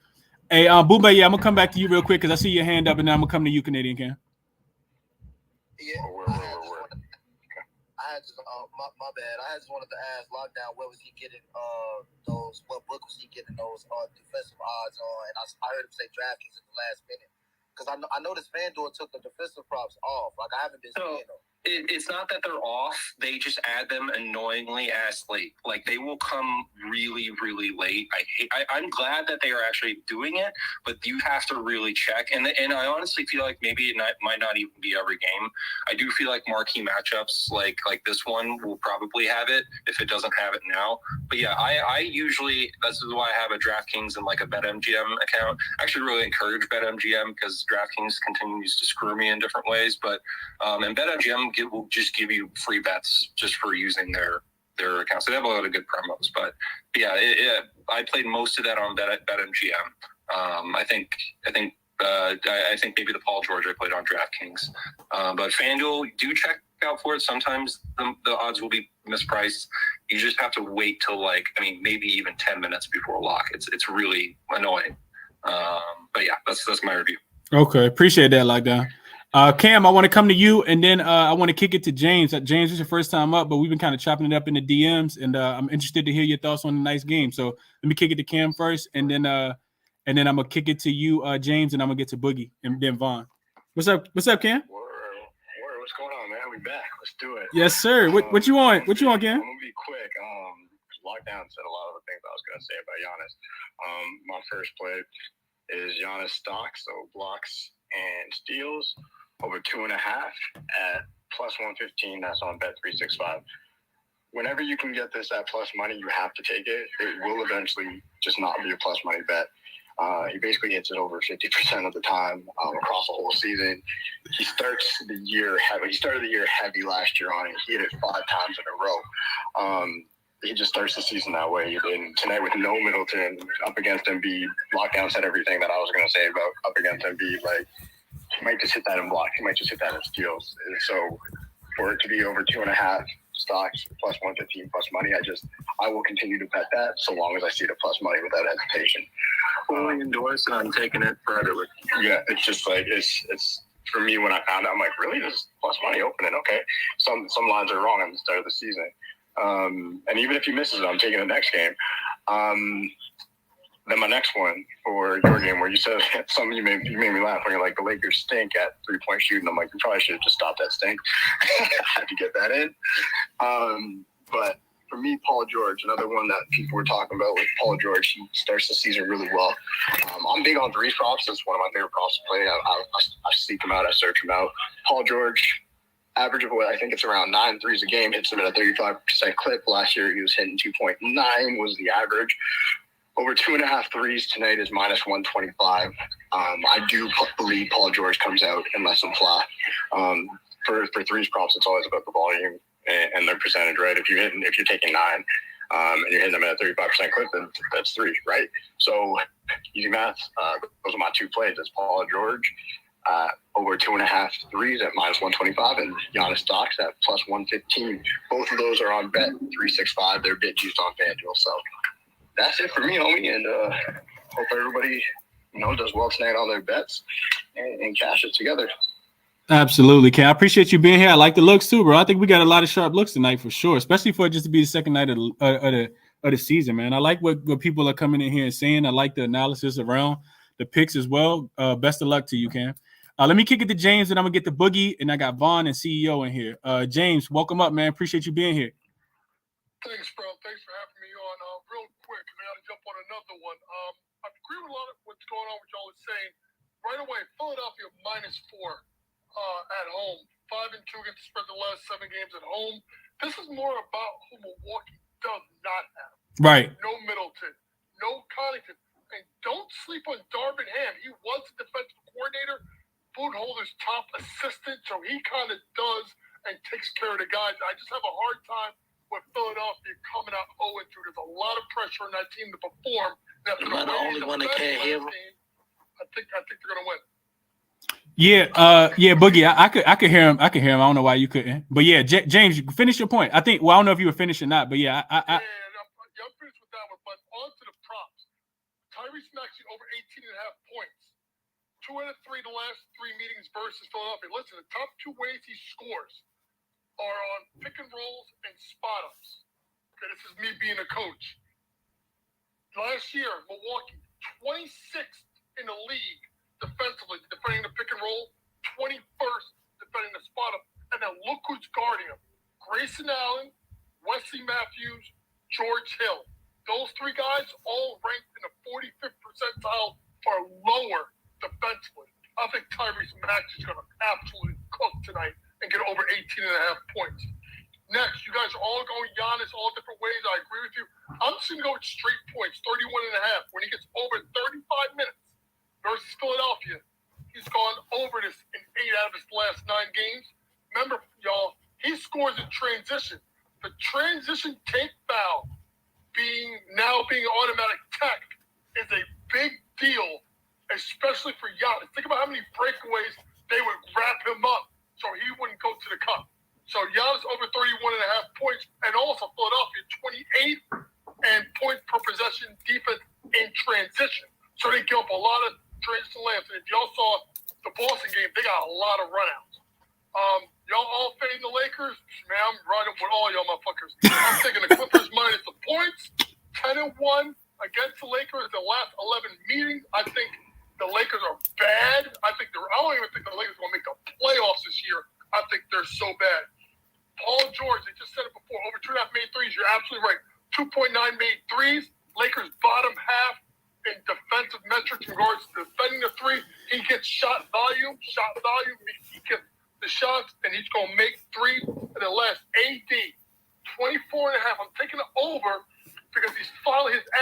Hey, Booba, yeah, I'm gonna come back to you real quick because I see your hand up, and then I'm gonna come to you, Canadian Cam. Yeah. Or where? I had just my bad. I just wanted to ask Lockdown, where was he getting those? What book was he getting those defensive odds on? And I heard him say DraftKings at the last minute because I noticed FanDuel took the defensive props off. Like I haven't been seeing them. It's not that they're off. They just add them annoyingly ass late. Like they will come really, really late. I'm glad that they are actually doing it, but you have to really check. And I honestly feel like maybe it might not even be every game. I do feel like marquee matchups like this one will probably have it if it doesn't have it now. But yeah, I usually, this is why I have a DraftKings and like a BetMGM account. I actually really encourage BetMGM because DraftKings continues to screw me in different ways. But and BetMGM will just give you free bets just for using their accounts. They have a lot of good promos, but yeah, I played most of that on BetMGM. I think maybe the Paul George I played on DraftKings, but FanDuel, do check out for it. Sometimes the odds will be mispriced. You just have to wait till maybe even 10 minutes before lock. It's really annoying. But yeah, that's my review. Okay, appreciate that, Lockdown. Cam, I want to come to you, and then I want to kick it to James. James, this is your first time up, but we've been kind of chopping it up in the DMs, and I'm interested to hear your thoughts on the nice game. So let me kick it to Cam first, and then I'm gonna kick it to you, James, and I'm gonna get to Boogie, and then Vaughn. What's up, Cam? What's going on, man? We back. Let's do it. Yes, sir. What you want? What you want, Cam? I'm gonna be quick. Lockdown said a lot of the things I was gonna say about Giannis. My first play is Giannis stock, so blocks and steals over 2.5 at plus 115. That's on Bet365. Whenever you can get this at plus money, you have to take it. It will eventually just not be a plus money bet. He basically hits it over 50% of the time across the whole season. He started the year heavy last year on it. He hit it 5 times in a row. He just starts the season that way. And tonight with no Middleton up against Embiid, Lockdown said everything that I was going to say about up against Embiid. Like, he might just hit that in blocks. He might just hit that in steals. And so for it to be over 2.5 stocks plus 115 plus money, I will continue to bet that so long as I see the plus money without hesitation. Fully endorsed, and I'm taking it forever. Yeah, it's just like it's for me when I found out, I'm like, really, there's plus money opening? Okay, some lines are wrong at the start of the season, and even if he misses it, I'm taking the next game. Then my next one for your game, where you said something, you made me laugh when you're like, the Lakers stink at 3-point shooting. I'm like, you probably should have just stopped that stink. I had to get that in. But for me, Paul George, another one that people were talking about with Paul George, he starts the season really well. I'm big on threes props. It's one of my favorite props to play. I seek them out. I search them out. Paul George, average of what I think it's around 9 threes a game, hits them at a 35% clip. Last year, he was hitting 2.9 was the average. Over 2.5 threes tonight is minus 125. I do believe Paul George comes out in less than flat. For threes props, it's always about the volume and their percentage, right? If you're taking 9 and you're hitting them at a 35% clip, then that's 3, right? So easy math. Those are my 2 plays. It's Paul George over 2.5 threes at minus 125, and Giannis stocks at plus 115. Both of those are on Bet365. They're bit used on FanDuel. So that's it for me, homie, and hope everybody does well tonight on their bets and cash it together. Absolutely, Cam. I appreciate you being here. I like the looks too, bro. I think we got a lot of sharp looks tonight for sure, especially for it just to be the second night of the season, man. I like what people are coming in here and saying. I like the analysis around the picks as well. Best of luck to you, Cam. Let me kick it to James, and I'm gonna get the Boogie, and I got Vaughn and CEO in here. James, welcome up, man. Appreciate you being here. Thanks, bro. Thanks for having me on. Real quick, because I got to jump on another one. I agree with a lot of what's going on, what y'all are saying. Right away, Philadelphia -4 at home. 5-2 against the spread the last 7 games at home. This is more about who Milwaukee does not have. Right. No Middleton, no Connaughton. And don't sleep on Darvin Ham. He was the defensive coordinator, Budenholzer's top assistant, so he kind of does and takes care of the guys. I just have a hard time with Philadelphia coming out 0-2. There's a lot of pressure on that team to perform. Am I the only one that can't hear him? I think they're gonna win. Yeah, Boogie. I could hear him. I don't know why you couldn't. But yeah, James, you finish your point. I think. Well, I don't know if you were finished or not. But yeah, I'm finished with that one. But on to the props. Tyrese Maxey over 18.5 points. 2 out of 3 the last 3 meetings versus Philadelphia. Listen, the top 2 ways he scores are on pick and rolls and spot ups. Okay, this is me being a coach. Last year, Milwaukee, 26th in the league defensively, defending the pick and roll, 21st defending the spot up. And now look who's guarding him. Grayson Allen, Wesley Matthews, George Hill. Those 3 guys all ranked in the 45th percentile or lower defensively. I think Tyrese Maxey is going to absolutely cook tonight and get over 18.5 points. Next, you guys are all going Giannis all different ways. I agree with you. I'm just going to go with straight points, 31.5. When he gets over 35 minutes versus Philadelphia, he's gone over this in 8 out of his last 9 games. Remember, y'all, he scores in transition. The transition take foul being automatic tech is a big deal, especially for Giannis. Think about how many breakaways they would wrap him up so he wouldn't go to the cup. So Giannis over 31.5 points, and also Philadelphia 28 and points per possession defense in transition. So they give up a lot of transition layups. And if y'all saw the Boston game, they got a lot of runouts. Y'all all fading the Lakers? Man, I'm riding with all y'all motherfuckers. I'm taking the Clippers minus the points, 10-1 against the Lakers. The last 11 meetings, I think the Lakers are bad. I don't even think the Lakers are going to make the playoffs this year. I think they're so bad. Paul George, they just said it before, over 2.5 made threes. You're absolutely right. 2.9 made threes. Lakers bottom half in defensive metrics in regards to defending the 3. He gets shot volume. He gets the shots, and he's going to make 3 in the last AD. 24.5. I'm taking it over because his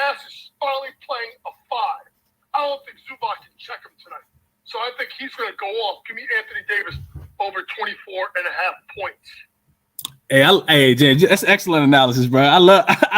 ass is finally playing a 5. I don't think Zubac can check him tonight. So I think he's going to go off. Give me Anthony Davis over 24.5 points. Hey, Jay, that's excellent analysis, bro. I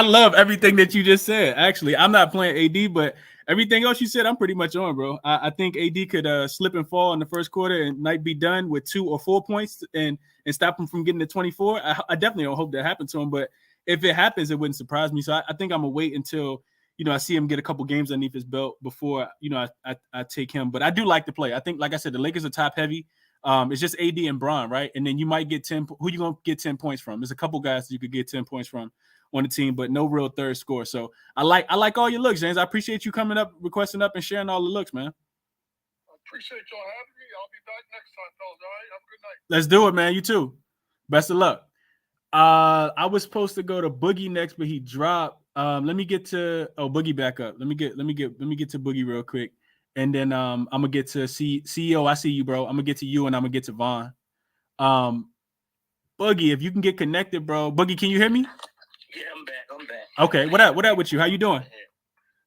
love everything that you just said. Actually, I'm not playing AD, but everything else you said, I'm pretty much on, bro. I think AD could slip and fall in the first quarter and might be done with 2 or 4 points and stop him from getting to 24. I definitely don't hope that happens to him, but if it happens, it wouldn't surprise me. So I think I'm gonna wait until I see him get a couple games underneath his belt before I take him. But I do like the play. I think, like I said, the Lakers are top heavy. It's just AD and Bron, right? And then you might get 10. Who you gonna get 10 points from? There's a couple guys that you could get 10 points from on the team, but no real third score. So I like all your looks, James. I appreciate you coming up, requesting up, and sharing all the looks, man. I appreciate y'all having me. I'll be back next time, fellas. All right, have a good night. Let's do it, man. You too. Best of luck. I was supposed to go to Boogie next, but he dropped. Let me get to Boogie back up. Let me get to Boogie real quick. And then I'm gonna get to CEO. I see you, bro. I'm gonna get to you, and I'm gonna get to Vaughn. Boogie, if you can get connected, bro. Boogie, can you hear me? Yeah, I'm back. Okay, what up with you? How you doing?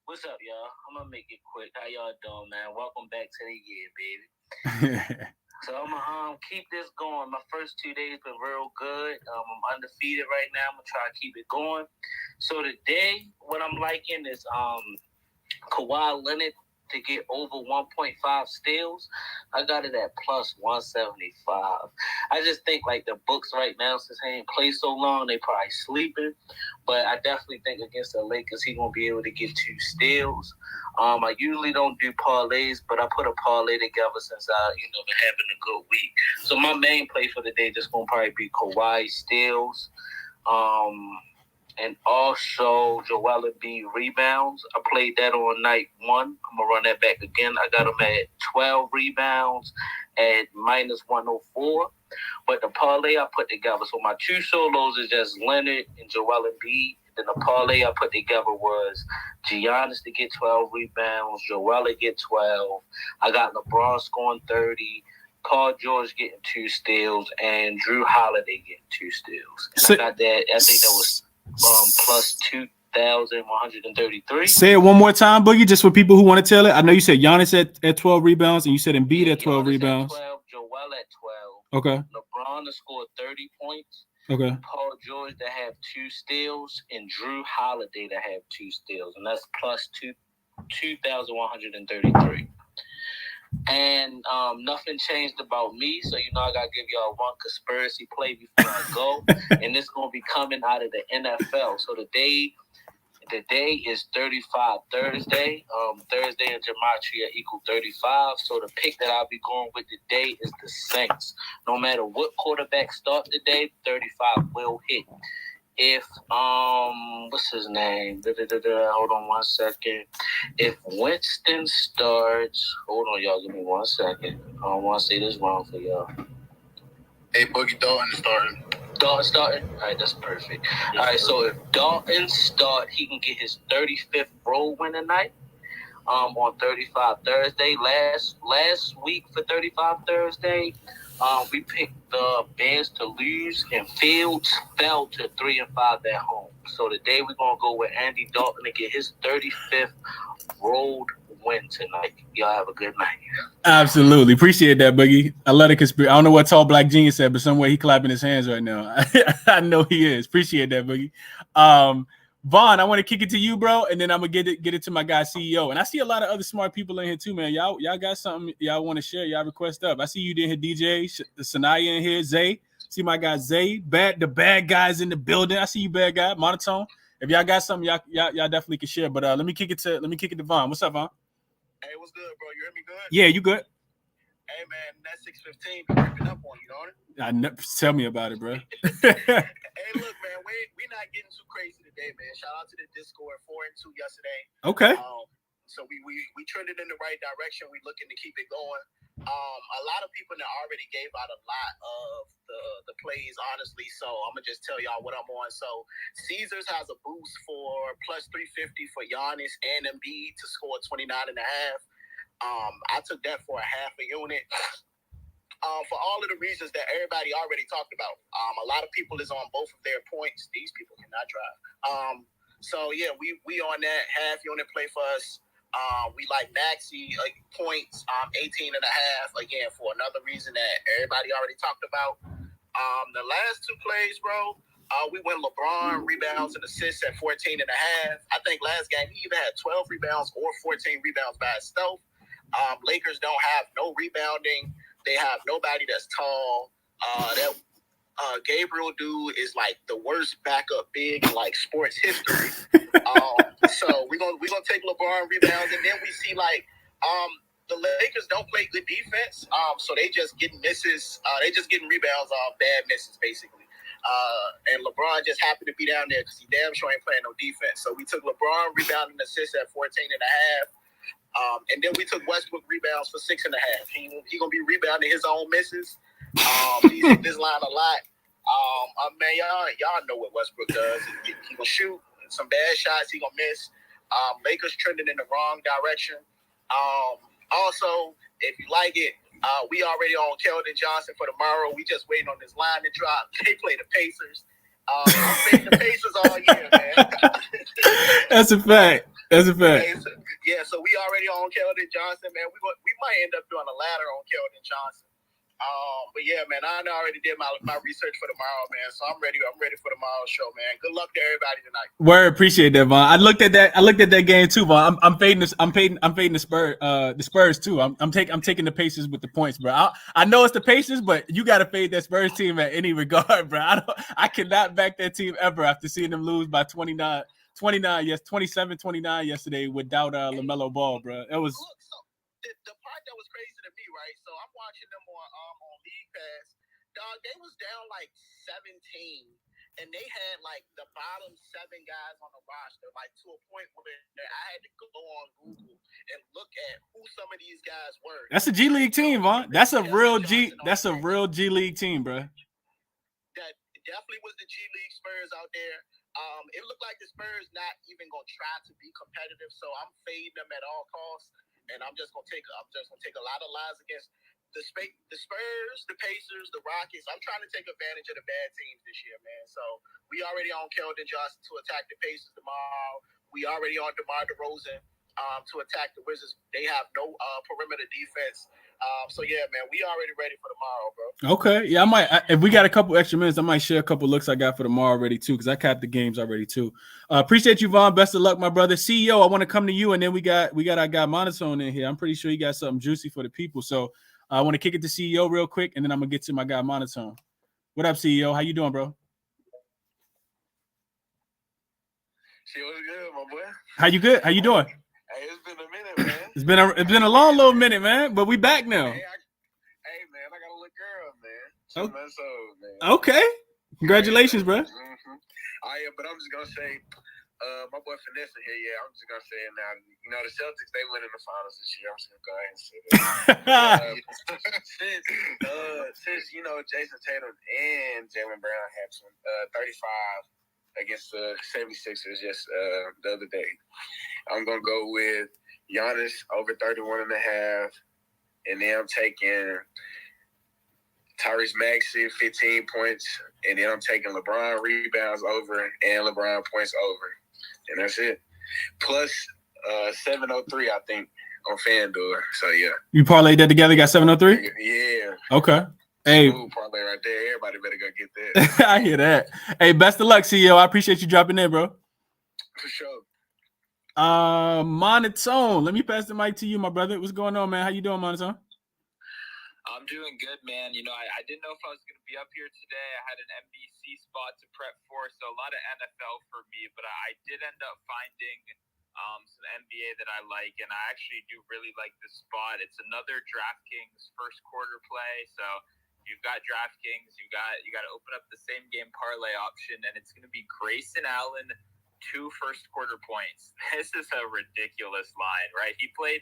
What's up, y'all? I'm gonna make it quick. How y'all doing, man? Welcome back to the year, baby. So I'm gonna keep this going. My first 2 days been real good. I'm undefeated right now. I'm gonna try to keep it going. So today, what I'm liking is Kawhi Leonard to get over 1.5 steals. I got it at plus 175. I just think like the books right now, since he ain't played so long, they probably sleeping. But I definitely think against the Lakers, he gonna be able to get 2 steals. I usually don't do parlays, but I put a parlay together since been having a good week. So my main play for the day just gonna probably be Kawhi steals. And also Joel Embiid rebounds. I played that on night 1. I'm going to run that back again. I got him at 12 rebounds at minus 104. But the parlay I put together, so my 2 solos is just Leonard and Joel Embiid. Then the parlay I put together was Giannis to get 12 rebounds, Joel to get 12. I got LeBron scoring 30. Paul George getting 2 steals. And Drew Holiday getting 2 steals. And I got that. I think that was plus 2,133. Say it one more time, Boogie, just for people who want to tell it. I know you said Giannis at 12 rebounds, and you said Embiid at 12 rebounds. At 12, Joel at 12. Okay. LeBron to score 30 points. Okay. Paul George to have 2 steals, and Drew Holiday to have 2 steals, and that's plus 2,133. And nothing changed about me, so I gotta give y'all one conspiracy play before I go, and it's gonna be coming out of the NFL. So today The day is 35 Thursday. Thursday and gematria equal 35. So the pick that I'll be going with today is the Saints. No matter what quarterback start today, 35 will hit. If what's his name? Hold on 1 second. If Winston starts, hold on, y'all. Give me 1 second. I don't want to say this wrong for y'all. Hey, Boogie Dalton is starting. Dalton starting? All right, that's perfect. All right, so if Dalton start, he can get his 35th road win tonight. On 35 Thursday. Last week for 35 Thursday, we picked the Bears to lose, and Fields fell to 3-5 at home. So today we're gonna go with Andy Dalton to get his 35th road win tonight. Y'all have a good night. Absolutely. Appreciate that, Boogie. I love the conspiracy. I don't know what Tall Black Genius said, but somewhere he clapping his hands right now. I know he is. Appreciate that, Boogie. Vaughn, I want to kick it to you, bro, and then I'm gonna get it to my guy CEO. And I see a lot of other smart people in here too, man. Y'all got something y'all want to share? Y'all request up. I see you in here, DJ Sanaya in here, Zay. See my guy Zay. The bad guys in the building. I see you, bad guy. Monotone. If y'all got something, y'all definitely can share. But let me kick it to Vaughn. What's up, Vaughn? Hey, what's good, bro? You hear me good? Yeah, you good? Hey, man, that 615 be creeping up on you, don't it? Tell me about it, bro. Hey, look, man, we're not getting too crazy today, man. Shout out to the Discord, 4-2 yesterday. Okay. So we trended in the right direction. We looking to keep it going. A lot of people that already gave out a lot of the plays, honestly. So I'm gonna just tell y'all what I'm on. So Caesars has a boost for plus 350 for Giannis and Embiid to score 29.5. I took that for a half a unit. For all of the reasons that everybody already talked about. A lot of people is on both of their points. These people cannot drive. So yeah, we on that half unit play for us. We like Maxey points, 18.5, again, for another reason that everybody already talked about. The last two plays, bro, we went LeBron rebounds and assists at 14.5. I think last game he either had 12 rebounds or 14 rebounds by himself. Lakers don't have no rebounding. They have nobody that's tall. Gabriel dude is like the worst backup big in like sports history. So we're gonna take LeBron rebounds, and then we see like the Lakers don't play good defense. So they just getting misses. They just getting rebounds off bad misses basically. And LeBron just happened to be down there because he damn sure ain't playing no defense. So we took LeBron rebounding assists at 14.5. And then we took Westbrook rebounds for 6.5. He gonna be rebounding his own misses. He's in this line a lot. Man, y'all know what Westbrook does. He gonna shoot some bad shots. He gonna miss. Lakers trending in the wrong direction. Also, if you like it, we already on Keldon Johnson for tomorrow. We just waiting on this line to drop. They play the Pacers. I'm picking the Pacers all year, man. That's a fact. Yeah, so we already on Keldon Johnson, man. We might end up doing a ladder on Keldon Johnson. But yeah, man, I already did my research for tomorrow, man. So I'm ready for tomorrow's show, man. Good luck to everybody tonight. Word, appreciate that, Vaughn. I looked at that game too, Vaughn. I'm fading the Spurs too. I'm taking the Pacers with the points, bro. I know it's the Pacers, but you got to fade that Spurs team at any regard, bro. I cannot back that team ever after seeing them lose by 27-29 yesterday without LaMelo Ball, bro. It was. Look, so the part that was crazy to me, right? So I'm watching them on League Pass. Dog, they was down like 17, and they had like the bottom 7 guys on the roster, like to a point where I had to go on Google and look at who some of these guys were. That's a G League team, Vaughn. That's a real G League team, bro. That definitely was the G League Spurs out there. It looked like the Spurs not even gonna try to be competitive, so I'm fading them at all costs, and I'm just gonna take a lot of lies against the Spurs, the Pacers, the Rockets. I'm trying to take advantage of the bad teams this year, man. So we already on Keldon Johnson to attack the Pacers tomorrow. We already on DeMar DeRozan to attack the Wizards. They have no perimeter defense. So yeah, man, we already ready for tomorrow, bro. Okay, yeah, I might. If we got a couple extra minutes, I might share a couple looks I got for tomorrow already too, because I capped the games already too. Appreciate you, Vaughn. Best of luck, my brother. CEO, I want to come to you, and then we got our guy Monotone in here. I'm pretty sure he got something juicy for the people. So I want to kick it to CEO real quick, and then I'm gonna get to my guy Monotone. What up, CEO? How you doing, bro? Shit was good, my boy. How you good? How you doing? Hey, it's been a minute, man. It's been a long little minute, man. But we back now. Hey, man, I got a little girl, man. 2 months old, man. Okay. Congratulations, bro. Mm-hmm. But I'm just gonna say, my boy Finesse here. Yeah, I'm just gonna say it now. You know, the Celtics, they win in the finals this year. I'm just gonna go ahead and say that. Since you know Jason Tatum and Jaylen Brown had 35 against the 76ers just the other day, I'm gonna go with Giannis over 31.5, and then I'm taking Tyrese Maxey 15 points, and then I'm taking LeBron rebounds over and LeBron points over, and that's it. Plus 703, I think, on FanDuel. So yeah, you parlayed that together. Got 703. Yeah. Okay. Hey, smooth parlay right there. Everybody better go get that. I hear that. Hey, best of luck, CEO. I appreciate you dropping in, bro. For sure. Monotone. Let me pass the mic to you, my brother. What's going on, man? How you doing, Monotone? I'm doing good, man. You know, I didn't know if I was going to be up here today. I had an NBC spot to prep for, so a lot of NFL for me, but I did end up finding some NBA that I like, and I actually do really like this spot. It's another DraftKings first quarter play, so you've got DraftKings, you got to open up the same game parlay option, and it's going to be Grayson Allen, 2 first quarter points. This is a ridiculous line, right? He played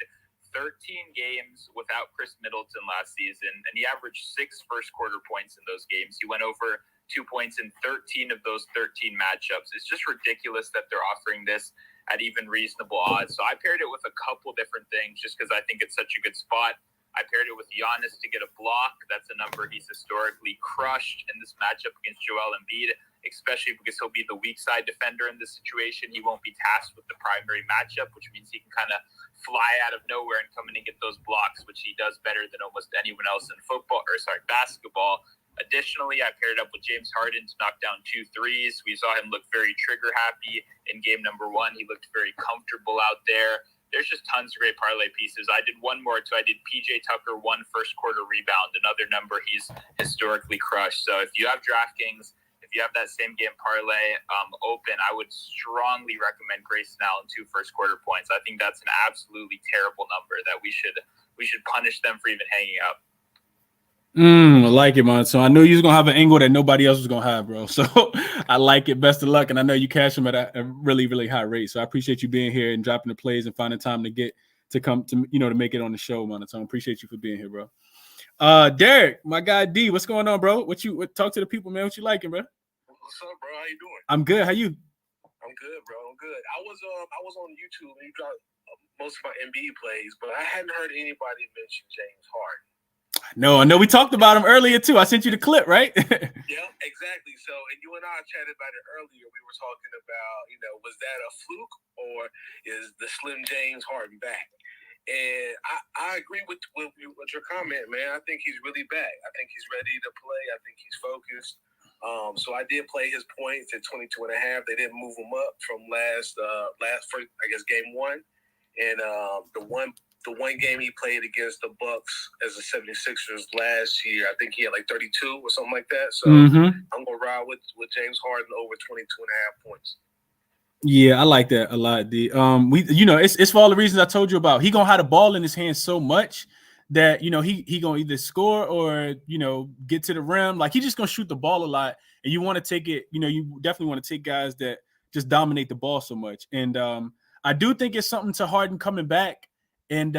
13 games without Chris Middleton last season, and he averaged 6 first quarter points in those games. He went over 2 points in 13 of those 13 matchups. It's just ridiculous that they're offering this at even reasonable odds. So I paired it with a couple different things just because I think it's such a good spot. I paired it with Giannis to get a block. That's a number he's historically crushed in this matchup against Joel Embiid, especially because he'll be the weak side defender in this situation. He won't be tasked with the primary matchup, which means he can kind of fly out of nowhere and come in and get those blocks, which he does better than almost anyone else in basketball. Additionally, I paired up with James Harden to knock down 2 threes. We saw him look very trigger happy in game number 1. He looked very comfortable out there. There's just tons of great parlay pieces. I did one more too. I did PJ Tucker 1 first quarter rebound, another number he's historically crushed. So if you have DraftKings, if you have that same game parlay open, I would strongly recommend Grayson Allen 2 first quarter points. I think that's an absolutely terrible number that we should punish them for even hanging up. I like it, man. So I knew you was gonna have an angle that nobody else was gonna have, bro. So I like it. Best of luck, and I know you cash them at a really, really high rate. So I appreciate you being here and dropping the plays and finding time to come to to make it on the show, man. So I appreciate you for being here, bro. Derek, my guy D, what's going on, bro? Talk to the people, man. What you liking, bro? What's up, bro? How you doing? I'm good. How you? I'm good, bro. I'm good. I was on YouTube and you dropped most of my NBA plays, but I hadn't heard anybody mention James Harden. No, I know we talked about him earlier too. I sent you the clip, right? Yeah, exactly. So, and you and I chatted about it earlier. We were talking about, was that a fluke or is the Slim James Harden back? And I agree with your comment, man. I think he's really back. I think he's ready to play. I think he's focused. So I did play his points at 22.5. They didn't move him up from last game 1. And the one game he played against the Bucks as the 76ers last year, I think he had like 32 or something like that. So I'm gonna ride with James Harden over 22.5 points. Yeah, I like that a lot, D. It's for all the reasons I told you about. He gonna have the ball in his hands so much that he gonna either score or get to the rim. Like he's just gonna shoot the ball a lot, and you want to take it. You definitely want to take guys that just dominate the ball so much. And I do think it's something to Harden coming back and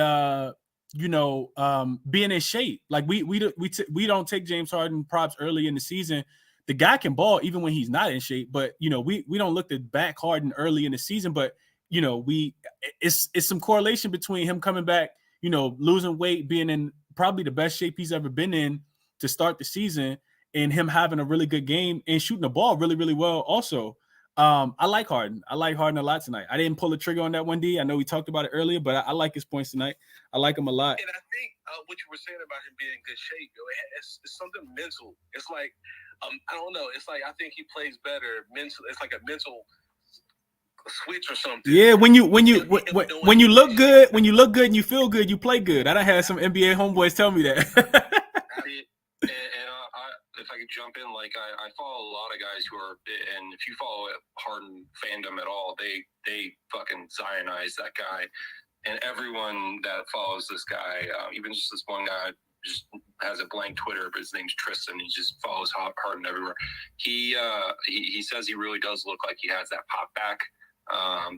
being in shape. Like we don't take James Harden props early in the season. The guy can ball even when he's not in shape, but we don't look to back Harden early in the season. But it's some correlation between him coming back, losing weight, being in probably the best shape he's ever been in to start the season, and him having a really good game and shooting the ball really, really well. Also, I like Harden. I like Harden a lot tonight. I didn't pull the trigger on that one, D. I know we talked about it earlier, but I like his points tonight. I like him a lot. And I think what you were saying about him being in good shape, it's something mental. It's like I don't know. It's like I think he plays better mental. It's like a mental switch or something. Yeah, when you look good, and you feel good, you play good. I done had some NBA homeboys tell me that. And if I could jump in. Like I follow a lot of guys who are, and if you follow Harden fandom at all, they fucking Zionize that guy, and everyone that follows this guy, even just this one guy, just has a blank Twitter, but his name's Tristan. He just follows Harden everywhere. He says he really does look like he has that pop back.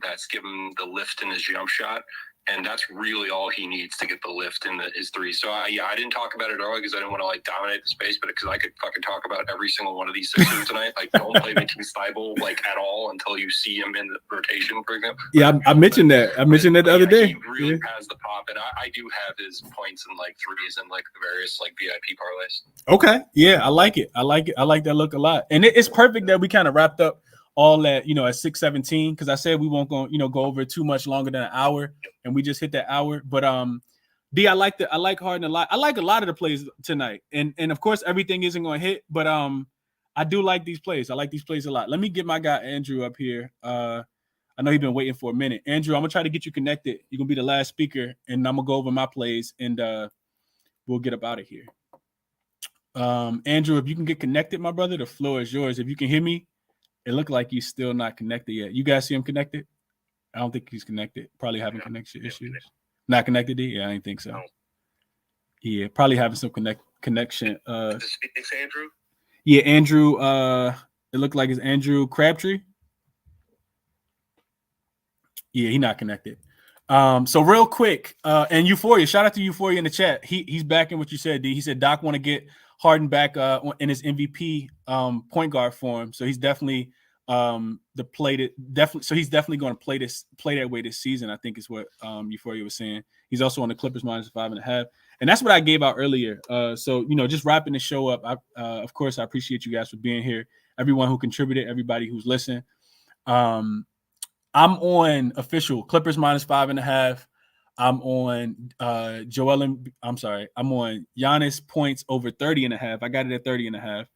That's given the lift in his jump shot. And that's really all he needs to get the lift in his three. So, I didn't talk about it earlier because I didn't want to, like, dominate the space, but because I could fucking talk about every single one of these Sixers tonight. Like, don't play Matisse Thybulle, like, at all until you see him in the rotation, for example. Yeah, I mentioned that. I mentioned that the other day. He really has the pop, and I do have his points and, like, threes and, like, the various, like, VIP parlays. Okay. Yeah, I like it. I like that look a lot. And it's perfect that we kind of wrapped up all that, at 6:17, because I said we won't go over too much longer than an hour, and we just hit that hour. But D, I like Harden a lot. I like a lot of the plays tonight, and of course everything isn't going to hit, but I do like these plays. I like these plays a lot. Let me get my guy Andrew up here. I know he's been waiting for a minute. Andrew, I'm gonna try to get you connected. You're gonna be the last speaker, and I'm gonna go over my plays, and we'll get up out of here. Andrew, if you can get connected, my brother, the floor is yours. If you can hear me. It looked like he's still not connected yet. You guys see him connected? I don't think he's connected. Probably having connection issues. Not connected, D? Yeah, I didn't think so. Yeah, probably having some connection. It's Andrew? Yeah, Andrew. It looked like it's Andrew Crabtree. Yeah, he's not connected. So real quick, and Euphoria, shout out to Euphoria in the chat. He's backing what you said, D. He said Doc want to get Harden back in his MVP point guard form. So he's definitely so he's definitely going to play that way this season, I think is what Euphoria was saying. He's also on the Clippers -5.5. And that's what I gave out earlier. So just wrapping the show up. Of course, I appreciate you guys for being here. Everyone who contributed, everybody who's listened. I'm on official Clippers -5.5. I'm on I'm on Giannis points over 30.5. I got it at 30.5.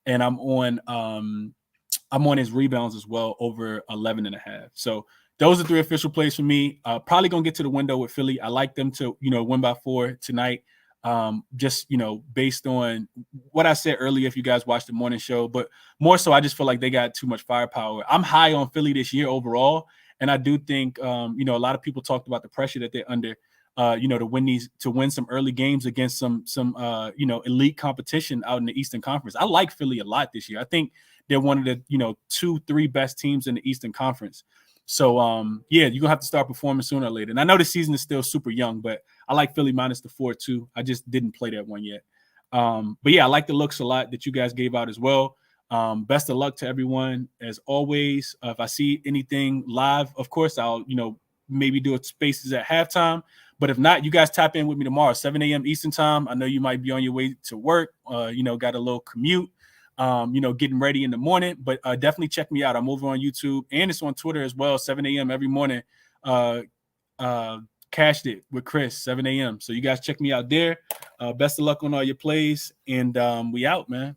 And I'm on his rebounds as well over 11.5. So those are 3 official plays for me. Probably gonna get to the window with Philly. I like them to win by 4 tonight. Just based on what I said earlier, if you guys watched the morning show, but more so I just feel like they got too much firepower. I'm high on Philly this year overall, and I do think a lot of people talked about the pressure that they're under to win some early games against some elite competition out in the Eastern Conference. I like Philly a lot this year. I think they're one of the 2-3 best teams in the Eastern Conference. So, you're going to have to start performing sooner or later. And I know the season is still super young, but I like Philly -4 too. I just didn't play that one yet. But yeah, I like the looks a lot that you guys gave out as well. Best of luck to everyone as always. If I see anything live, of course, I'll, maybe do it spaces at halftime. But if not, you guys tap in with me tomorrow, 7 a.m. Eastern time. I know you might be on your way to work, got a little commute. Getting ready in the morning, but definitely check me out. I'm over on YouTube and it's on Twitter as well, 7 a.m. every morning. Cashed it with Chris, 7 a.m. So you guys check me out there. Best of luck on all your plays, and we out, man.